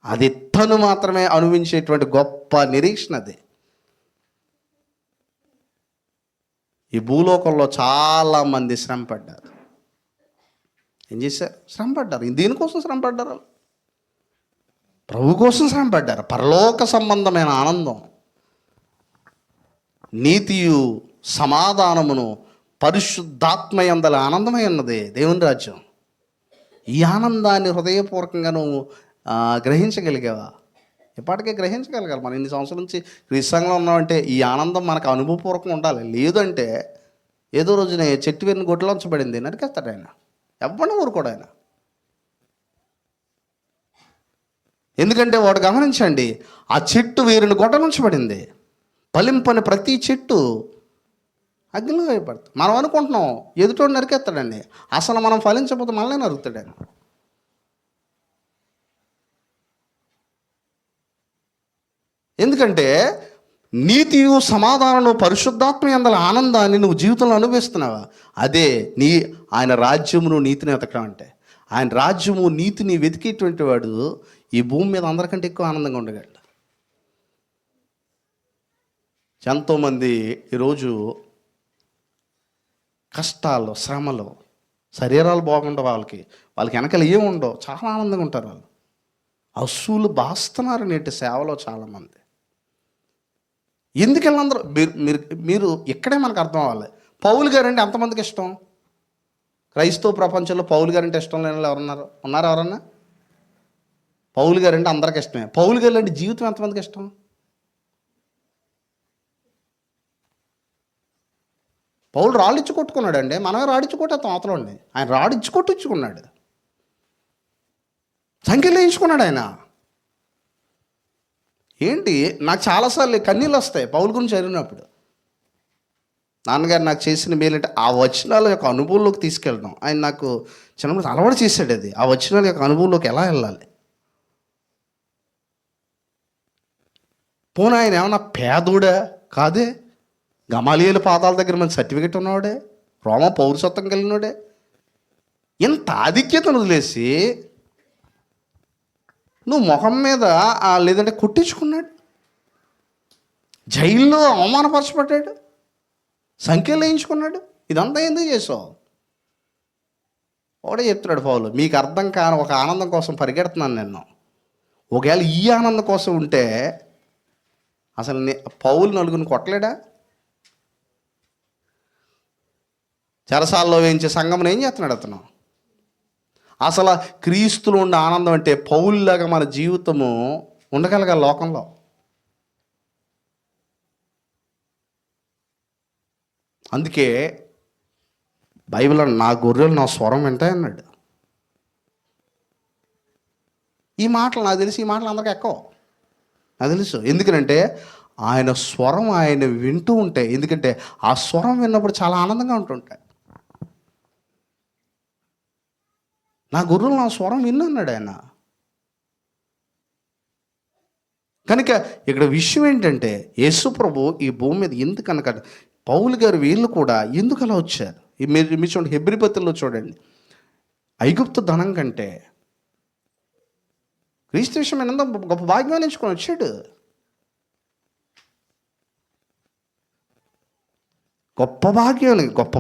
[SPEAKER 1] అది తను మాత్రమే అనుభవించేటువంటి గొప్ప నిరీక్షణ అది. ఈ భూలోకంలో చాలామంది శ్రమ పడ్డారు. ఏం చేశారు? శ్రమ పడ్డారు. దీనికోసం శ్రమ పడ్డారు, ప్రభు కోసం శ్రమ పడ్డారు. పరలోక సంబంధమైన ఆనందం, నీతియు సమాధానమును పరిశుద్ధాత్మయందల ఆనందమై ఉన్నది దేవుని రాజ్యం. ఈ ఆనందాన్ని హృదయపూర్వకంగా నువ్వు గ్రహించగలిగావా? ఎప్పటికే గ్రహించగలగాలి. మనం ఇన్ని సంవత్సరాల నుంచి క్రీస్తులో ఉన్నామంటే ఈ ఆనందం మనకు అనుభవపూర్వకంగా ఉండాలి. లేదంటే ఏదో రోజునే చెట్టు వెన్ను గొడ్డలో ఉంచబడింది, నరికేస్తాడు ఆయన. ఎవరిని ఊరుకోడు ఆయన. ఎందుకంటే వాడు గమనించండి, ఆ చెట్టు వేరుని గొడ్డలుంచబడింది. ఫలింపని ప్రతి చెట్టు అగ్నిలో వేయబడుతుంది. మనం అనుకుంటున్నాం ఎదుటోడు నరికేస్తాడండి, అసలు మనం ఫలించకపోతే మనల్ని నరుకుతాడండి. ఎందుకంటే నీతియు సమాధానము పరిశుద్ధాత్మ యందల ఆనందాన్ని నువ్వు జీవితంలో అనుభవిస్తున్నావా? అదే ఆయన రాజ్యమును నీతిని వెతకడం అంటే. ఆయన రాజ్యము నీతిని వెతికేటువంటి వాడు ఈ భూమి మీద అందరికంటే ఎక్కువ ఆనందంగా ఉండగలడు. ఎంతోమంది ఈరోజు కష్టాలు, శ్రమలు, శరీరాలు బాగుండవు, వాళ్ళకి వెనకాల ఏముండవు, చాలా ఆనందంగా ఉంటారు వాళ్ళు. అసూలు బాస్తున్నారు నేటి సేవలో చాలామంది. ఎందుకు వెళ్ళందరూ మీరు ఇక్కడే మనకు అర్థం అవ్వాలి. పౌలు గారు అంటే ఎంతమందికి ఇష్టం? క్రైస్తవ ప్రపంచంలో పౌలు గారు అంటే ఇష్టం లేని వాళ్ళు ఉన్నారు ఎవరన్నా? పౌలు గారు అంటే అందరికి ఇష్టమే. పౌలు గారు అంటే జీవితం ఎంతమందికి ఇష్టం? పౌలు రాడిచ్చి కొట్టుకున్నాడు అండి, మనమే రాడిచ్చి కొట్టేస్తాం అవతలండి. ఆయన రాడిచ్చి కొట్టించుకున్నాడు, సంఖ్యలు వేయించుకున్నాడు ఆయన. ఏంటి, నాకు చాలాసార్లు కన్నీళ్ళు వస్తాయి పౌలు గురించి చదివినప్పుడు. నాన్నగారు నాకు చేసిన మేలంటే ఆ వచనాల యొక్క అనుభవంలోకి తీసుకెళ్ళడం. ఆయన నాకు చిన్నప్పుడు అలవాటు చేశాడు అది, ఆ వచనాల యొక్క అనుభవంలోకి ఎలా వెళ్ళాలి. పోనీ ఆయన ఏమన్నా పేదోడా? కాదే. గమాలియేలు పాదాల దగ్గర మంచి సర్టిఫికెట్ ఉన్నవాడే, రోమా పౌరసత్వం కలిగినోడే. ఇంత ఆధిక్యతను వదిలేసి నువ్వు మొహం మీద లేదంటే కొట్టించుకున్నాడు, జైల్లో అవమానపరచబడ్డాడు, సంఖ్యలు వేయించుకున్నాడు. ఇదంతా ఎందుకు చేసావు? ఒకటే చెప్తున్నాడు పౌలు, మీకు అర్థం కాని ఒక ఆనందం కోసం పరిగెడుతున్నాను నేను. ఒకవేళ ఈ ఆనందం కోసం ఉంటే అసలు పౌలు నలుగురిని కొట్టలేడా? చెరసాల్లో వేయించే సంఘమును ఏం చేస్తున్నాడు అతను? అసలు క్రీస్తులో ఉండే ఆనందం అంటే పౌలులాగా మన జీవితము ఉండగలగాలి లోకంలో. అందుకే బైబిల్లో నా గొర్రెలు నా స్వరం వింటాయి అన్నాడు. ఈ మాటలు నాకు తెలిసి, ఈ మాటలు అందరికీ ఎక్కువ నాకు తెలుసు. ఎందుకంటే ఆయన స్వరం ఆయన వింటూ ఉంటే, ఎందుకంటే ఆ స్వరం విన్నప్పుడు చాలా ఆనందంగా ఉంటుంటాయి. నా గొర్రెలు నా స్వరం విన్నాడు ఆయన. కనుక ఇక్కడ విషయం ఏంటంటే, యేసు ప్రభు ఈ భూమి మీద ఎందుకనక పౌలు గారు వీళ్ళు కూడా ఎందుకు అలా వచ్చారు? మీరు చూడండి, హెబ్రీ పత్రికలో చూడండి, ఐగుప్తు ధనం కంటే క్రీస్తు విషయం ఎంత గొప్ప భాగ్యం ఎంచుకొని వచ్చాడు. గొప్ప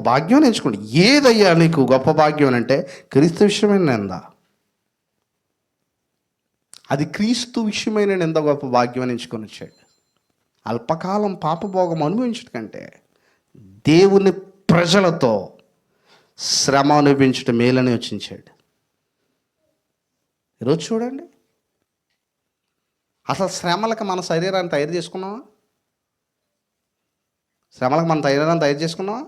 [SPEAKER 1] భాగ్యం ఎంచుకోండి. ఏదయ్యా నీకు గొప్ప భాగ్యం అంటే క్రీస్తు విషయమైన నింద. అది క్రీస్తు విషయమైన నింద గొప్ప భాగ్యం అని ఎంచుకొని వచ్చాడు. అల్పకాలం పాపభోగం అనుభవించడం కంటే దేవుని ప్రజలతో శ్రమ అనుభవించడం మేలని యోచించాడు. ఈరోజు చూడండి, అసలు శ్రమలకు మన శరీరాన్ని తయారు చేసుకున్నావా? శ్రమలకు మన శరీరాన్ని తయారు చేసుకున్నావా?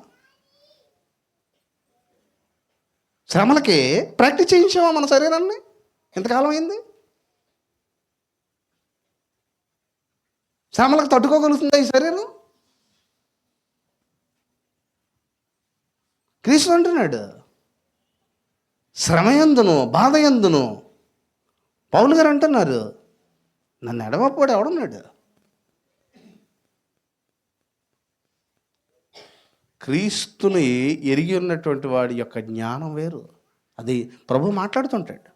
[SPEAKER 1] శ్రమలకి ప్రాక్టీస్ చేయించావా మన శరీరాన్ని? ఎంతకాలం అయింది? శ్రమలకు తట్టుకోగలుగుతుందా ఈ శరీరం? క్రీస్తు అంటున్నాడు, శ్రమయందును బాధయందును. పౌలు గారు అంటున్నారు, నన్ను ఎడవపోడు ఎవడున్నాడు? క్రీస్తుని ఎరిగి ఉన్నటువంటి వాడి యొక్క జ్ఞానం వేరు. అది ప్రభు మాట్లాడుతుంటాడు.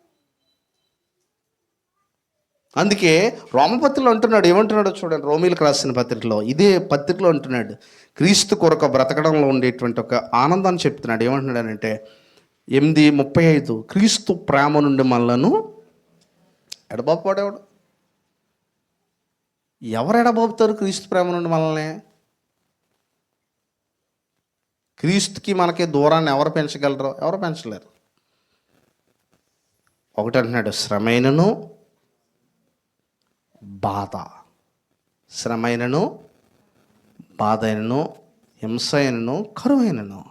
[SPEAKER 1] అందుకే రోమపత్రికలో అంటున్నాడు, ఏమంటున్నాడో చూడండి, రోమీలకు రాసిన పత్రికలో, ఇదే పత్రికలో అంటున్నాడు, క్రీస్తు కొరకు బ్రతకడంలో ఉండేటువంటి ఒక ఆనందాన్ని చెప్తున్నాడు. ఏమంటున్నాడంటే 8:35, క్రీస్తు ప్రేమ నుండి మనలను ఎడబాపువాడేవాడు? ఎవరు ఎడబాపుతారు క్రీస్తు ప్రేమ నుండి మనల్ని? క్రీస్తుకి మనకి దూరాన్ని ఎవరు పెంచగలరో? ఎవరు పెంచలేరు. ఒకటి అంటున్నాడు, శ్రమైనను బాధ, శ్రమైనను బాధైనను హింసైనను కరువైనను.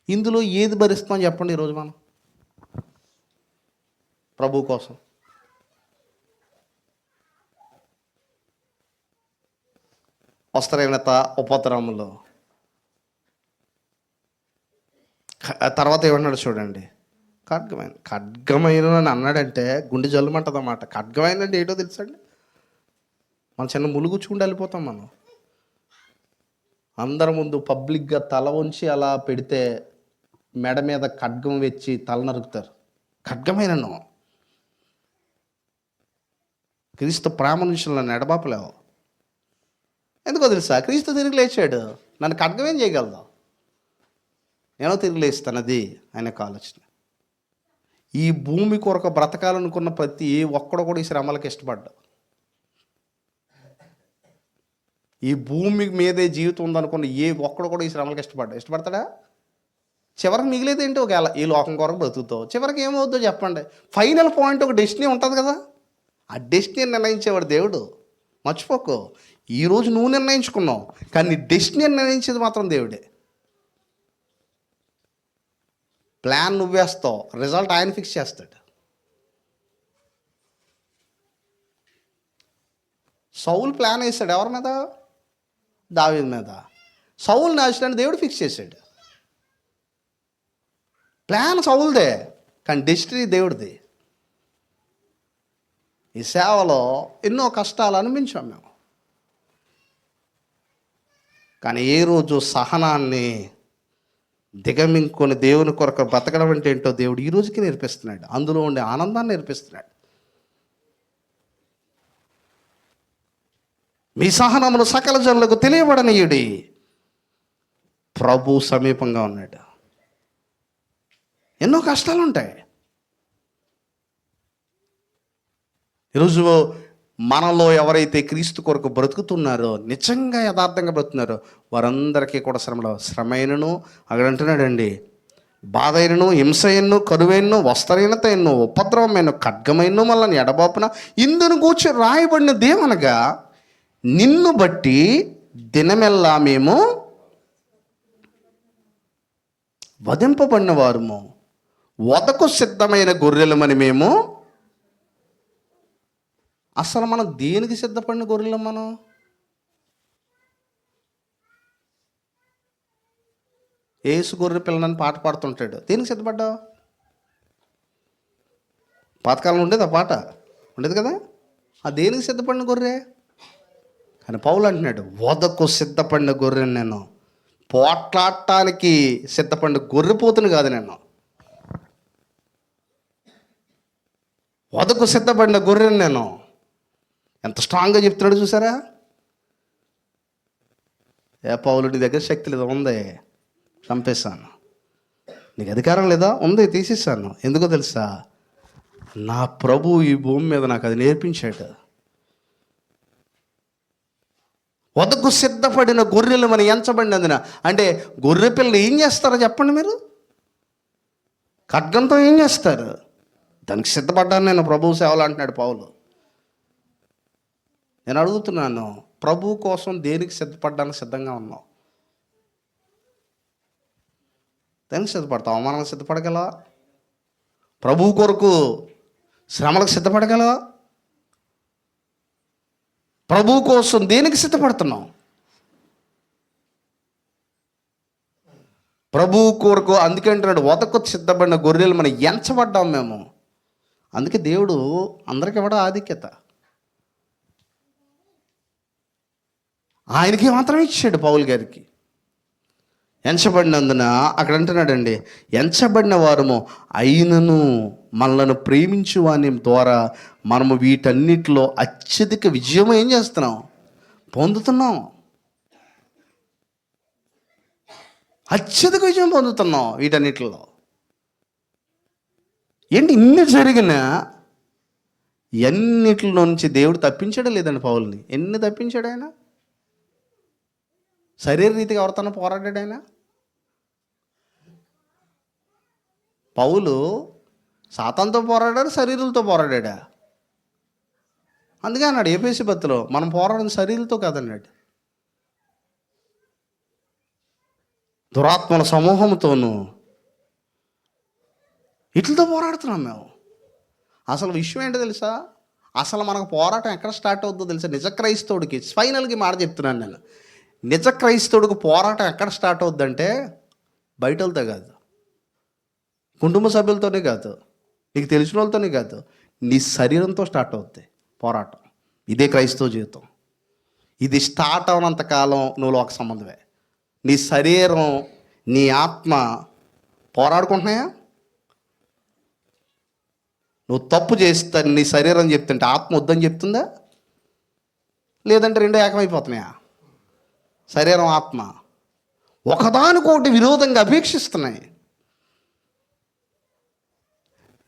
[SPEAKER 1] ఇందులో ఏది భరిస్తాం చెప్పండి ఈరోజు మనం? ప్రభు కోసం. వస్త్రహీనత, ఉపద్రవములు. తర్వాత ఏమన్నాడు చూడండి, ఖడ్గమైన అని అన్నాడంటే గుండె జల్లుమంటది అన్నమాట. ఖడ్గమైన అంటే ఏంటో తెలుసండి? మనం చిన్న ములుగుచ్చుకుంటూ వెళ్ళిపోతాం. మనం అందరి ముందు పబ్లిక్గా తల ఉంచి అలా పెడితే మెడ మీద ఖడ్గం వెచ్చి తల నరుకుతారు. ఖడ్గమైన క్రీస్తు ప్రేమ నుంచి నన్ను ఎడబాపలేవు. ఎందుకో తెలుసా? క్రీస్తు తిరిగి లేచాడు, నన్ను ఖడ్గం ఏం చేయగలదు? నేను తిరిగి లేస్తాను. అది ఆయనకు ఆలోచన. ఈ భూమి కొరకు బ్రతకాలనుకున్న ప్రతి ఒక్కడు కూడా ఈ శ్రమలకు ఇష్టపడ్డా. ఈ భూమి మీదే జీవితం ఉందనుకున్న ఒక్కడు కూడా ఈ శ్రమలకు ఇష్టపడతాడా? చివరికి మిగిలేదు ఏంటి? ఒకవేళ ఈ లోకం కొరకు బ్రతుకుతావు, చివరికి ఏమవుద్దో చెప్పండి. ఫైనల్ పాయింట్ ఒక డెస్టినీ ఉంటుంది కదా. ఆ డెస్టినీ నిర్ణయించేవాడు దేవుడు. మర్చిపోకు. ఈరోజు నువ్వు నిర్ణయించుకున్నావు, కానీ నీ డెస్టినీ నిర్ణయించేది మాత్రం దేవుడే. ప్లాన్ నువ్వేస్తావు, రిజల్ట్ ఆయన ఫిక్స్ చేస్తాడు. సౌలు ప్లాన్ వేస్తాడు ఎవరి మీద? దావీదు మీద. సౌలు నాశనాన్ని దేవుడు ఫిక్స్ చేశాడు. ప్లాన్ సౌలుదే, కానీ డెస్టినీ దేవుడిది. ఈ సేవలో ఎన్నో కష్టాలు అనిపించాం మేము, కానీ ఏ రోజు సహనాన్ని దిగమింగుకొని దేవుని కొరకు బ్రతకడం అంటే ఏంటో దేవుడు ఈ రోజుకి నేర్పిస్తున్నాడు. అందులో ఉండే ఆనందాన్ని నేర్పిస్తున్నాడు. మీ సహనమును సకల జనులకు తెలియబడనీయుడి, ప్రభు సమీపంగా ఉన్నాడు. ఎన్నో కష్టాలు ఉంటాయి. ఈరోజు మనలో ఎవరైతే క్రీస్తు కొరకు బ్రతుకుతున్నారో, నిజంగా యథార్థంగా బ్రతుకుతున్నారో, వారందరికీ కూడా శ్రమైనను అక్కడ అంటున్నాడండి, బాధ అయినను, హింస అయినను, కరువైనను, వస్త్రహీనత అయినను, ఉపద్రవమైన, ఖడ్గమైనను, మళ్ళీ ఎడబాపున ఇందును కూర్చి రాయబడిన దేవనగా, నిన్ను బట్టి దినమెల్లా మేము వధింపబడిన వారము, వదకు సిద్ధమైన గొర్రెలమని మేము. అసలు మనం దేనికి సిద్ధపడిన గొర్రెలం? మనం ఏసు గొర్రె పిల్లని పాట పాడుతుంటాడు. దేనికి సిద్ధపడ్డావు? పాతకాలం ఉండేది ఆ పాట, ఉండేది కదా. ఆ దేనికి సిద్ధపడిన గొర్రె? కానీ పౌలు అంటున్నాడు, వదకు సిద్ధపడిన గొర్రెని నేను, పోట్లాడటానికి సిద్ధపడిన గొర్రెపోతుని కాదు నేను, వదకు సిద్ధపడిన గొర్రెని నేను. ఎంత స్ట్రాంగ్గా చెప్తున్నాడు చూసారా? పౌలు, నీ దగ్గర శక్తి లేదా? ఉంది, చంపేశాను. నీకు అధికారం లేదా? ఉంది, తీసేసాను. ఎందుకో తెలుసా? నా ప్రభు ఈ భూమి మీద నాకు అది నేర్పించాడు. వదకు సిద్ధపడిన గొర్రెలు మనం ఎంచబడినందున. అంటే గొర్రె పిల్లలు ఏం చేస్తారో చెప్పండి మీరు? ఖడ్గంతో ఏం చేస్తారు? దానికి సిద్ధపడ్డాను నేను ప్రభు సేవలు అంటున్నాడు పౌలు. నేను అడుగుతున్నాను, ప్రభు కోసం దేనికి సిద్ధపడ్డానికి సిద్ధంగా ఉన్నావు? దేనికి సిద్ధపడతావు? అవమానాలకు సిద్ధపడగలవా? ప్రభు కొరకు శ్రమలకు సిద్ధపడగలవా? ప్రభు కోసం దేనికి సిద్ధపడుతున్నావు? ప్రభు కొరకు. అందుకే అంటున్నాడు, వదకు సిద్ధపడిన గొర్రెలు మనం ఎంచబడ్డాం మేము. అందుకే దేవుడు అందరికి ఇవ్వడం ఆధిక్యత. ఆయనకి మాత్రం ఇచ్చాడు పౌలు గారికి. ఎంచబడినందున అక్కడ అంటున్నాడండి, ఎంచబడిన వారము అయినను మనలను ప్రేమించు వాని ద్వారా మనము వీటన్నిటిలో అత్యధిక విజయం ఏం చేస్తున్నాం? పొందుతున్నాం. అత్యధిక విజయం పొందుతున్నాం వీటన్నిటిలో. ఏంటి ఇన్ని జరిగినా ఎన్నిటిలో నుంచి దేవుడు తప్పించడం లేదండి పౌల్ని. ఎన్ని తప్పించాడు ఆయన? శరీర రీతిగా ఎవరితోనో పోరాడాడు ఆయన. పౌలు సాతానుతో పోరాడాడు, శరీరులతో పోరాడా. అందుకే అన్నాడు ఎఫెసీ పత్రికలో, మనం పోరాడడం శరీరులతో కాదన్నాడు, దురాత్మల సమూహంతోనూ వీటితో పోరాడుతున్నాం మేము. అసలు విషయం ఏంటో తెలుసా? అసలు మనకు పోరాటం ఎక్కడ స్టార్ట్ అవుతుందో తెలుసా? నిజ క్రైస్తవుడికి ఫైనల్కి మాట చెప్తున్నాను నేను. నిజ క్రైస్తవుడికి పోరాటం ఎక్కడ స్టార్ట్ అవుద్దంటే బయటలతో కాదు, కుటుంబ సభ్యులతోనే కాదు, నీకు తెలిసిన వాళ్ళతోనే కాదు, నీ శరీరంతో స్టార్ట్ అవుద్ది పోరాటం. ఇదే క్రైస్తవ జీవితం. ఇది స్టార్ట్ అవనంత కాలం నువ్వు లోక సంబంధమే. నీ శరీరం, నీ ఆత్మ పోరాడుకుంటున్నాయా? నువ్వు తప్పు చేస్తా నీ శరీరం చెప్తుంటే ఆత్మ వద్దని చెప్తుందా? లేదంటే రెండో ఏకమైపోతున్నాయా? శరీరం ఆత్మ ఒకదానికొకటి విరోధంగా అపేక్షిస్తున్నాయి.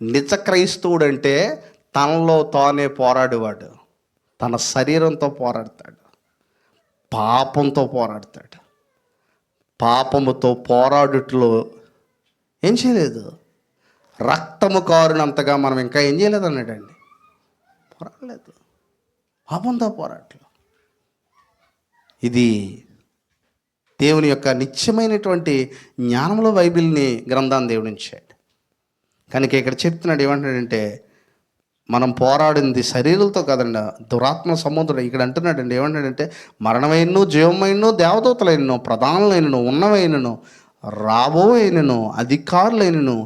[SPEAKER 1] నిజ క్రైస్తవుడు అంటే తనలో తానే పోరాడేవాడు. తన శరీరంతో పోరాడతాడు, పాపంతో పోరాడతాడు. పాపముతో పోరాడుట్లో ఏం చేయలేదు, రక్తము కారునంతగా మనం ఇంకా ఏం చేయలేదు అన్నాడండి, పోరాడలేదు. పాపంతో పోరాటం. ఇది దేవుని యొక్క నిత్యమైనటువంటి జ్ఞానంలో బైబిల్ని గ్రంథాన్ని దేవుడు ఇచ్చాడు. కనుక ఇక్కడ చెప్తున్నాడు ఏమంటాడంటే, మనం పోరాడింది శరీరంతో కాదండి, దురాత్మ సముద్రం. ఇక్కడ అంటున్నాడండి ఏమంటాడంటే, మరణమైనను జీవమైనను దేవదూతలైనను ప్రధానులైనను ఉన్నవైనను రాబోయైనను అధికారులైనను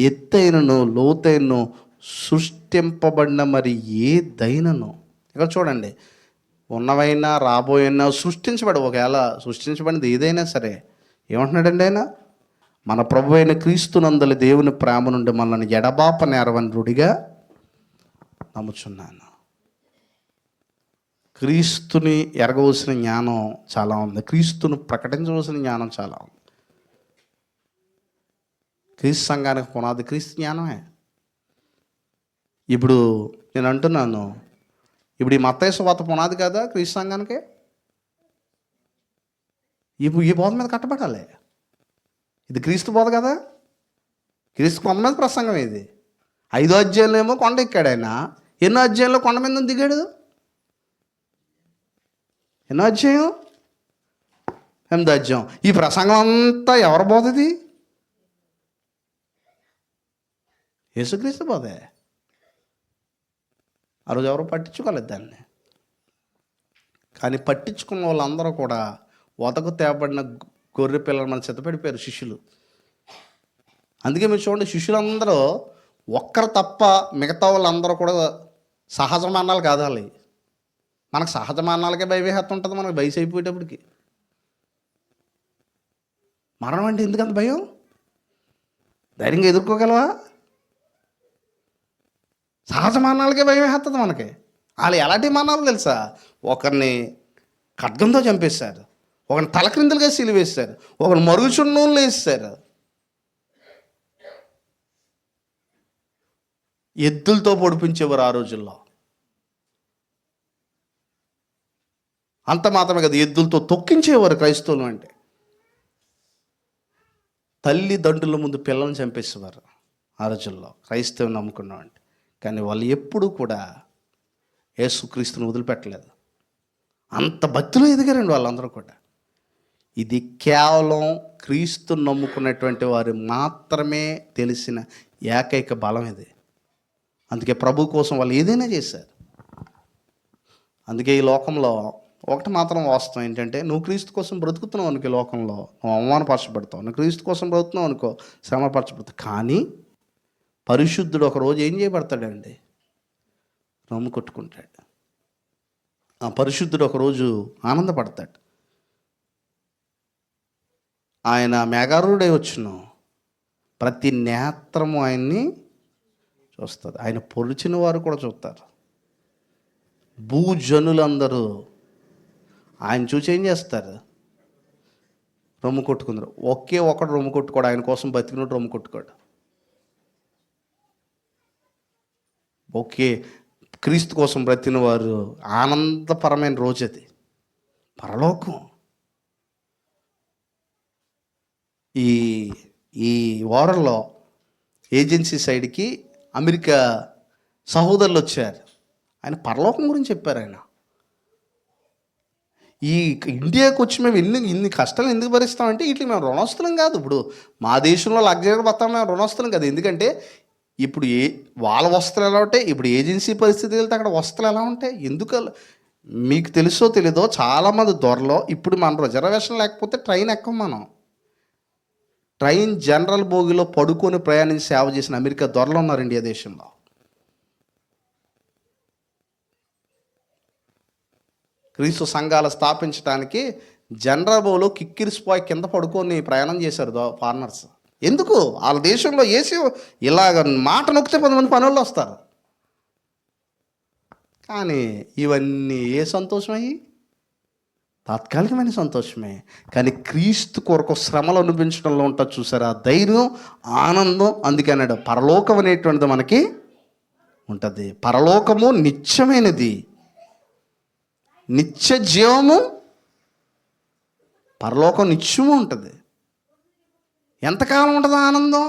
[SPEAKER 1] ఎత్తైనను లోతైనను సృష్టింపబడిన మరి ఏదైనను. ఇక్కడ చూడండి, ఉన్నవైనా రాబోయైనా సృష్టించబడి, ఒకవేళ సృష్టించబడినది ఏదైనా సరే ఏమంటున్నాడండి ఆయన, మన ప్రభు అయిన క్రీస్తునందలి దేవుని ప్రేమ నుండి మనల్ని ఎడబాప నేరవని రుడిగా నమ్ముచున్నాను. క్రీస్తుని ఎరగవలసిన జ్ఞానం చాలా ఉంది, క్రీస్తును ప్రకటించవలసిన జ్ఞానం చాలా ఉంది. క్రీస్తు సంఘానికి పునాది క్రీస్తు జ్ఞానమే. ఇప్పుడు నేను అంటున్నాను, ఇప్పుడు ఈ మత్తయి సువార్త పునాది కదా క్రీస్తు సంఘానికి. ఇప్పుడు ఈ బోధ మీద కట్టబడాలి. ఇది క్రీస్తు బోధ కదా, క్రీస్తు కొండ మీద ప్రసంగం. ఇది 5వ అధ్యాయంలో ఏమో కొండ ఎక్కాడు ఆయన. ఎన్నో అధ్యాయంలో కొండ మీద దిగాడు? ఎన్నో అధ్యాయం? 8వ అధ్యాయం. ఈ ప్రసంగం అంతా ఎవరి బోధ? ఇది యేసుక్రీస్తు బోధే. ఆ రోజు ఎవరు పట్టించుకోలేదు దాన్ని. కానీ పట్టించుకున్న వాళ్ళందరూ కూడా వదకు తేబడిన గొర్రె పిల్లలు మన చిత్తపడిపోయారు శిష్యులు. అందుకే మీరు చూడండి, శిష్యులందరూ ఒక్కరు తప్ప మిగతా వాళ్ళందరూ కూడా సహజ మరణాలు కాదాలి. మనకు సహజ మరణాలకే భయవేహత్త ఉంటుంది. మనకు వయసు అయిపోయేటప్పటికి మరణం అంటే ఎందుకంత భయం? ధైర్యంగా ఎదుర్కోగలవా? సహజ మరణాలకే భయవేస్తుంది మనకి. వాళ్ళు ఎలాంటి మరణాలు తెలుసా? ఒకరిని ఖడ్గంతో చంపేశారు, ఒకరిని తలక్రిందులుగా సిలివేశారు, ఒకరిని మరుగుచున్నూలు వేస్తారు, ఎద్దులతో పొడిపించేవారు ఆ రోజుల్లో. అంత మాత్రమే కదా, ఎద్దులతో తొక్కించేవారు క్రైస్తవులు. అంటే తల్లిదండ్రుల ముందు పిల్లల్ని చంపేసేవారు ఆ రోజుల్లో క్రైస్తవుని నమ్ముకున్నాం అంటే. కానీ వాళ్ళు ఎప్పుడూ కూడా యేసుక్రీస్తుని వదిలిపెట్టలేదు. అంత భక్తిలో ఎదిగారండి వాళ్ళందరూ కూడా. ఇది కేవలం క్రీస్తుని నమ్ముకున్నటువంటి వారు మాత్రమే తెలిసిన ఏకైక బలం ఇది. అందుకే ప్రభు కోసం వాళ్ళు ఏదైనా చేశారు. అందుకే ఈ లోకంలో ఒకటి మాత్రం వాస్తవం ఏంటంటే, నువ్వు క్రీస్తు కోసం బ్రతుకుతున్నావు అనుకో, లోకంలో నువ్వు అవమానపరచబడతావు. నువ్వు క్రీస్తు కోసం బ్రతుకుతున్నావు అనుకో, శ్రమపరచబడతావు. కానీ పరిశుద్ధుడు ఒకరోజు ఏం చేయబడతాడండి? రొమ్ము కొట్టుకుంటాడు. ఆ పరిశుద్ధుడు ఒకరోజు ఆనందపడతాడు. ఆయన మేఘారూఢై వచ్చును, ప్రతి నేత్రము ఆయన్ని చూస్తుంది. ఆయన పొడిచిన వారు కూడా చూస్తారు. భూజనులందరూ ఆయన చూసి ఏం చేస్తారు? రొమ్ము కొట్టుకుందరు. ఒకే ఒకడు రొమ్ము కొట్టుకోడు, ఆయన కోసం బతికినట్టు రొమ్ము కొట్టుకోడు. ఓకే, క్రీస్తు కోసం బ్రతికిన వారు ఆనందపరమైన రోజు అది, పరలోకం. ఈ ఈ వారంలో ఏజెన్సీ సైడ్కి అమెరికా సహోదరులు వచ్చారు. ఆయన పరలోకం గురించి చెప్పారు. ఆయన ఈ ఇండియాకి వచ్చి మేము ఇన్ని కష్టాలు ఎందుకు భరిస్తామంటే వీటికి మేము రుణస్తులం కాదు. ఇప్పుడు మా దేశంలో లగ్జరీ బతాం, మేము రుణస్తులం కాదు. ఎందుకంటే ఇప్పుడు వాళ్ళ వస్త్రాలు ఎలా ఉంటాయి, ఇప్పుడు ఏజెన్సీ పరిస్థితి వెళ్తే అక్కడ వస్త్రాలు ఎలా ఉంటాయి? ఎందుకు మీకు తెలుసో తెలీదో చాలామంది దొరలో ఇప్పుడు మన రిజర్వేషన్ లేకపోతే ట్రైన్ ఎక్కం మనం. ట్రైన్ జనరల్ బోగిలో పడుకొని ప్రయాణించి సేవ చేసిన అమెరికా దొరలు ఉన్నారు ఇండియా దేశంలో. క్రీస్తు సంఘాలు స్థాపించడానికి జనరల్ బోగిలో కిక్కిరిసిపోయి కింద పడుకొని ప్రయాణం చేశారు ఫారినర్స్. ఎందుకు? వాళ్ళ దేశంలో ఏసీ ఇలాగ మాట నొక్కితే 10 మంది పనుల్లో వస్తారు. కానీ ఇవన్నీ ఏ సంతోషమయ్యి? తాత్కాలికమైన సంతోషమే. కానీ క్రీస్తు కొరకు శ్రమలు అనిపించడంలో ఉంటుంది చూసారా, ధైర్యం, ఆనందం. అందుకే అన్నాడు పరలోకం అనేటువంటిది మనకి ఉంటుంది. పరలోకము నిత్యమైనది, నిత్య జీవము. పరలోకం నిత్యము ఉంటుంది. ఎంతకాలం ఉంటుంది ఆనందం?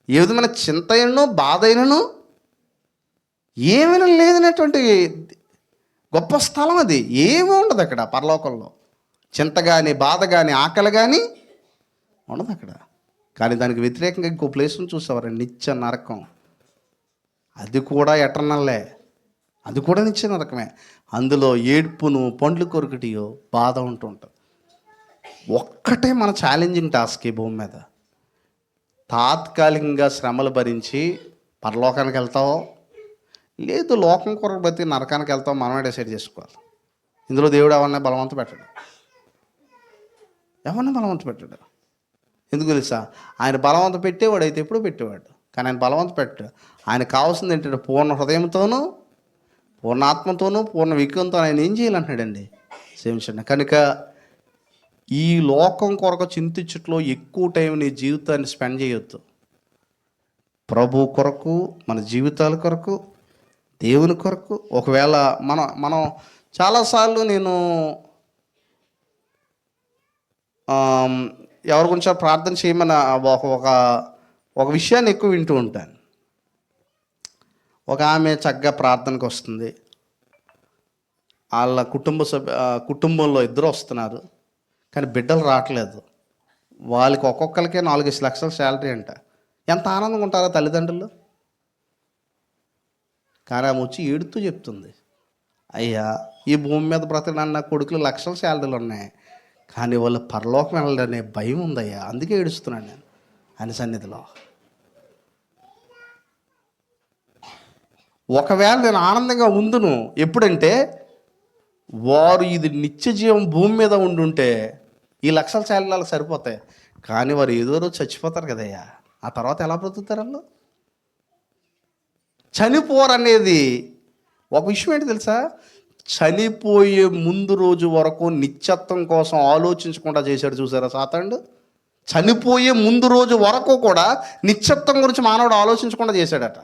[SPEAKER 1] ఏ విధమైన చింత అయినను బాధ అయినను ఏమైనా లేదనేటువంటి గొప్ప స్థలం అది. ఏమీ ఉండదు అక్కడ పరలోకంలో. చింత కానీ బాధ కానీ ఆకలి కానీ ఉండదు అక్కడ. కానీ దానికి వ్యతిరేకంగా ఇంకో ప్లేస్ను చూసేవారు, నిత్య నరకం. అది కూడా ఎటర్నల్లే, అది కూడా నిత్య నరకమే. అందులో ఏడ్పును పండ్లు కొరకటియో బాధ ఉంటుంటుంది. ఒక్కటే మన ఛాలెంజింగ్ టాస్క్ ఈ భూమి మీద. తాత్కాలికంగా శ్రమలు భరించి పరలోకానికి వెళ్తావో, లేదు లోకం కొరకు బతి నరకానికి వెళ్తావు, మనమే డిసైడ్ చేసుకోవాలి. ఇందులో దేవుడు ఎవరిని బలవంత పెట్టాడు, ఎవరిని బలవంత పెట్టాడు. ఎందుకు తెలుసా? ఆయన బలవంత పెట్టేవాడు అయితే ఎప్పుడు పెట్టేవాడు, కానీ ఆయన బలవంత పెట్టాడు. ఆయన కావాల్సింది ఏంటంటే పూర్ణ హృదయంతోనూ, పూర్ణ ఆత్మతోనూ, పూర్ణ వివేకంతో ఆయన ఏం చేయాలంటున్నాడండి, సేవించండి. కనుక ఈ లోకం కొరకు చింతించట్లో ఎక్కువ టైం నీ జీవితాన్ని స్పెండ్ చేయొద్దు. ప్రభు కొరకు, మన జీవితాల కొరకు, దేవుని కొరకు. ఒకవేళ మనం చాలాసార్లు నేను ఎవరి గురించి ప్రార్థన చేయమని ఒక విషయాన్ని ఎక్కువ వింటూ ఉంటాను. ఒక ఆమె చక్కగా ప్రార్థనకు వస్తుంది. వాళ్ళ కుటుంబంలో 2 వస్తున్నారు, కానీ బిడ్డలు రావట్లేదు. వాళ్ళకి ఒక్కొక్కరికి 4 లక్షల శాలరీ అంట. ఎంత ఆనందంగా ఉంటారో తల్లిదండ్రులు. కానీ ఆమె వచ్చి ఏడుతూ చెప్తుంది, అయ్యా ఈ భూమి మీద బ్రతకడానికి నా కొడుకులు లక్షల శాలరీలు ఉన్నాయి, కానీ వాళ్ళు పరలోకం వెళ్ళాలనే భయం ఉందయ్యా, అందుకే ఏడుస్తున్నాను నేను ఆయన సన్నిధిలో. ఒకవేళ నేను ఆనందంగా ఉందును ఎప్పుడంటే, వారు ఇది నిత్య జీవం భూమి మీద ఉండుంటే ఈ లక్షల శాలరీలకు సరిపోతాయి. కానీ వారు ఏదో రోజు చచ్చిపోతారు కదయ్యా, ఆ తర్వాత ఎలా బ్రతుకుతారు వాళ్ళు? చనిపోరనేది ఒక విషయం ఏంటి తెలుసా? చనిపోయే ముందు రోజు వరకు నిత్యత్వం కోసం ఆలోచించకుండా చేశాడు చూసారా సాతానుడు. చనిపోయే ముందు రోజు వరకు కూడా నిత్యత్వం గురించి మానవుడు ఆలోచించకుండా చేశాడట.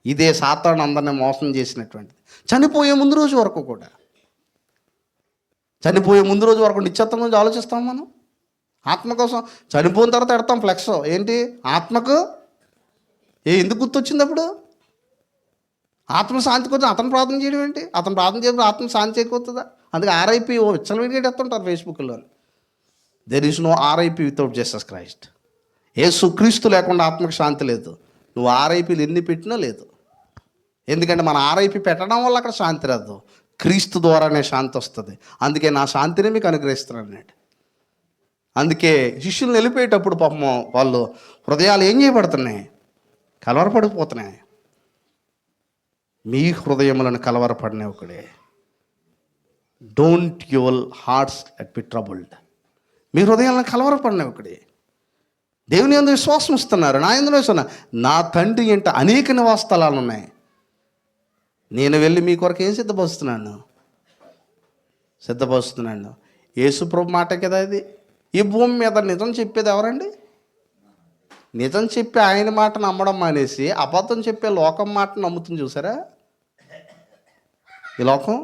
[SPEAKER 1] ఇదే సాతాను అందరినీ మోసం చేసినటువంటిది. చనిపోయే ముందు రోజు వరకు కూడా, చనిపోయే ముందు రోజు వరకు నిత్యత్వం గురించి ఆలోచిస్తాం మనం. ఆత్మ కోసం చనిపోయిన తర్వాత ఎడతాం ఫ్లెక్స్. ఏంటి ఆత్మకు ఎందుకు గుర్తొచ్చింది అప్పుడు? ఆత్మ శాంతి కోసం అతను ప్రార్థన చేయడం ఏంటి? అతను ప్రార్థన చేయడం ఆత్మ శాంతి చేకూరుతుందా? అందుకే ఆర్ఐపి విచ్చలవిడిగా ఎత్తుంటారు ఫేస్బుక్లో. There is no RIP without Jesus Christ. యేసు క్రీస్తు లేకుండా ఆత్మకు శాంతి లేదు. నువ్వు ఆర్ఐపీలు ఎన్ని పెట్టినా లేదు. ఎందుకంటే మన ఆర్ఐపి పెట్టడం వల్ల అక్కడ శాంతి రాదు, క్రీస్తు ద్వారానే శాంతి వస్తుంది. అందుకే నా శాంతిని మీకు అనుగ్రహిస్తున్నాను అన్నాడు. అందుకే శిష్యులను వెళ్ళిపోయేటప్పుడు పాపం వాళ్ళు హృదయాలు ఏం చేయబడుతున్నాయి? కలవరపడిపోతున్నాయి. మీ హృదయములను కలవరపడిన ఒకడే. Don't your hearts let be troubled. మీ హృదయాలను కలవరపడిన ఒకడే. దేవుని యందు విశ్వాసం ఇస్తున్నారు, నా యందు విశ్వాసం. నా తండ్రి ఇంట అనేక నివాస స్థలాలు ఉన్నాయి, నేను వెళ్ళి మీ కొరకు ఏం సిద్ధపరుస్తున్నాను. యేసుప్రభు మాట కదా ఇది. ఈ భూమి మీద నిజం చెప్పేది ఎవరండి? నిజం చెప్పి ఆయన మాట నమ్మడం మానేసి అబద్ధం చెప్పే లోకం మాట నమ్ముతుంది చూసారా. ఈ లోకం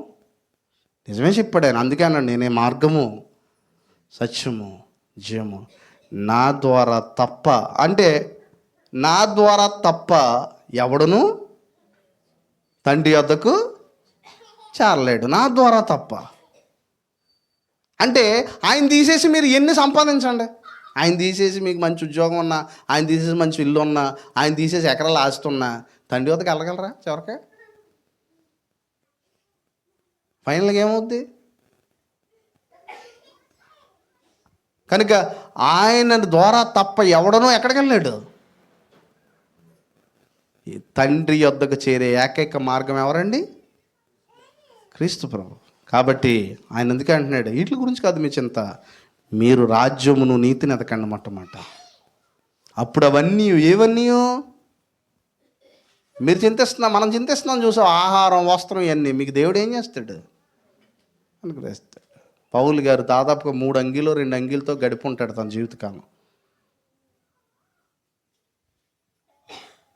[SPEAKER 1] నిజమే చెప్పాడు ఆయన. అందుకే అన్నాడు, నేనే మార్గము సత్యము జీవము, నా ద్వారా తప్ప, అంటే నా ద్వారా తప్ప ఎవడును తండ్రి వద్దకు చేరలేడు. నా ద్వారా తప్ప అంటే ఆయన తీసేసి మీరు ఎన్ని సంపాదించండి, ఆయన తీసేసి మీకు మంచి ఉద్యోగం ఉన్నా, ఆయన తీసేసి మంచి ఇల్లు ఉన్నా, ఆయన తీసేసి ఎకరాలు ఆస్తున్నా తండ్రి వద్దకు వెళ్ళగలరా చివరికి? ఫైనల్గా ఏమవుద్ది? కనుక ఆయన ద్వారా తప్ప ఎవడనూ ఎక్కడికి వెళ్ళాడు. తండ్రి యొద్దకు చేరే ఏకైక మార్గం ఎవరండి? క్రీస్తు ప్రభు. కాబట్టి ఆయన ఎందుకే అంటున్నాడు, వీటి గురించి కాదు మీ చింత, మీరు రాజ్యమును నీతిని ఎదకండి మొట్టమాట. అప్పుడు అవన్నీ ఏవన్నీ మీరు మనం చింతిస్తున్నాం చూసాం, ఆహారం వస్త్రం ఇవన్నీ మీకు దేవుడు ఏం చేస్తాడు? అనుగ్రహిస్తాడు. పౌలు గారు దాదాపుగా 3 అంగీలు 2 అంగీలతో గడిపి ఉంటాడు తన జీవితకాలం.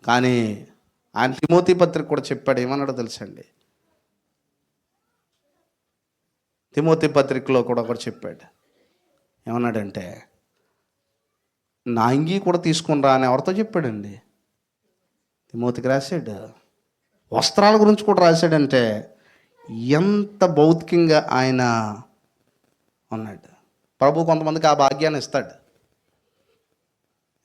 [SPEAKER 1] కానీ ఆయన తిమోతి పత్రిక కూడా చెప్పాడు. ఏమన్నాడో తెలుసండి? తిమోతి పత్రికలో కూడా ఒకటి చెప్పాడు. ఏమన్నాడంటే, నా అంగీ కూడా తీసుకుని రా అని ఎవరితో చెప్పాడండి? తిమోతికి రాశాడు. వస్త్రాల గురించి కూడా రాశాడంటే ఎంత భౌతికంగా ఆయన ఉన్నాడు. ప్రభు కొంతమందికి ఆ భాగ్యాన్ని ఇస్తాడు.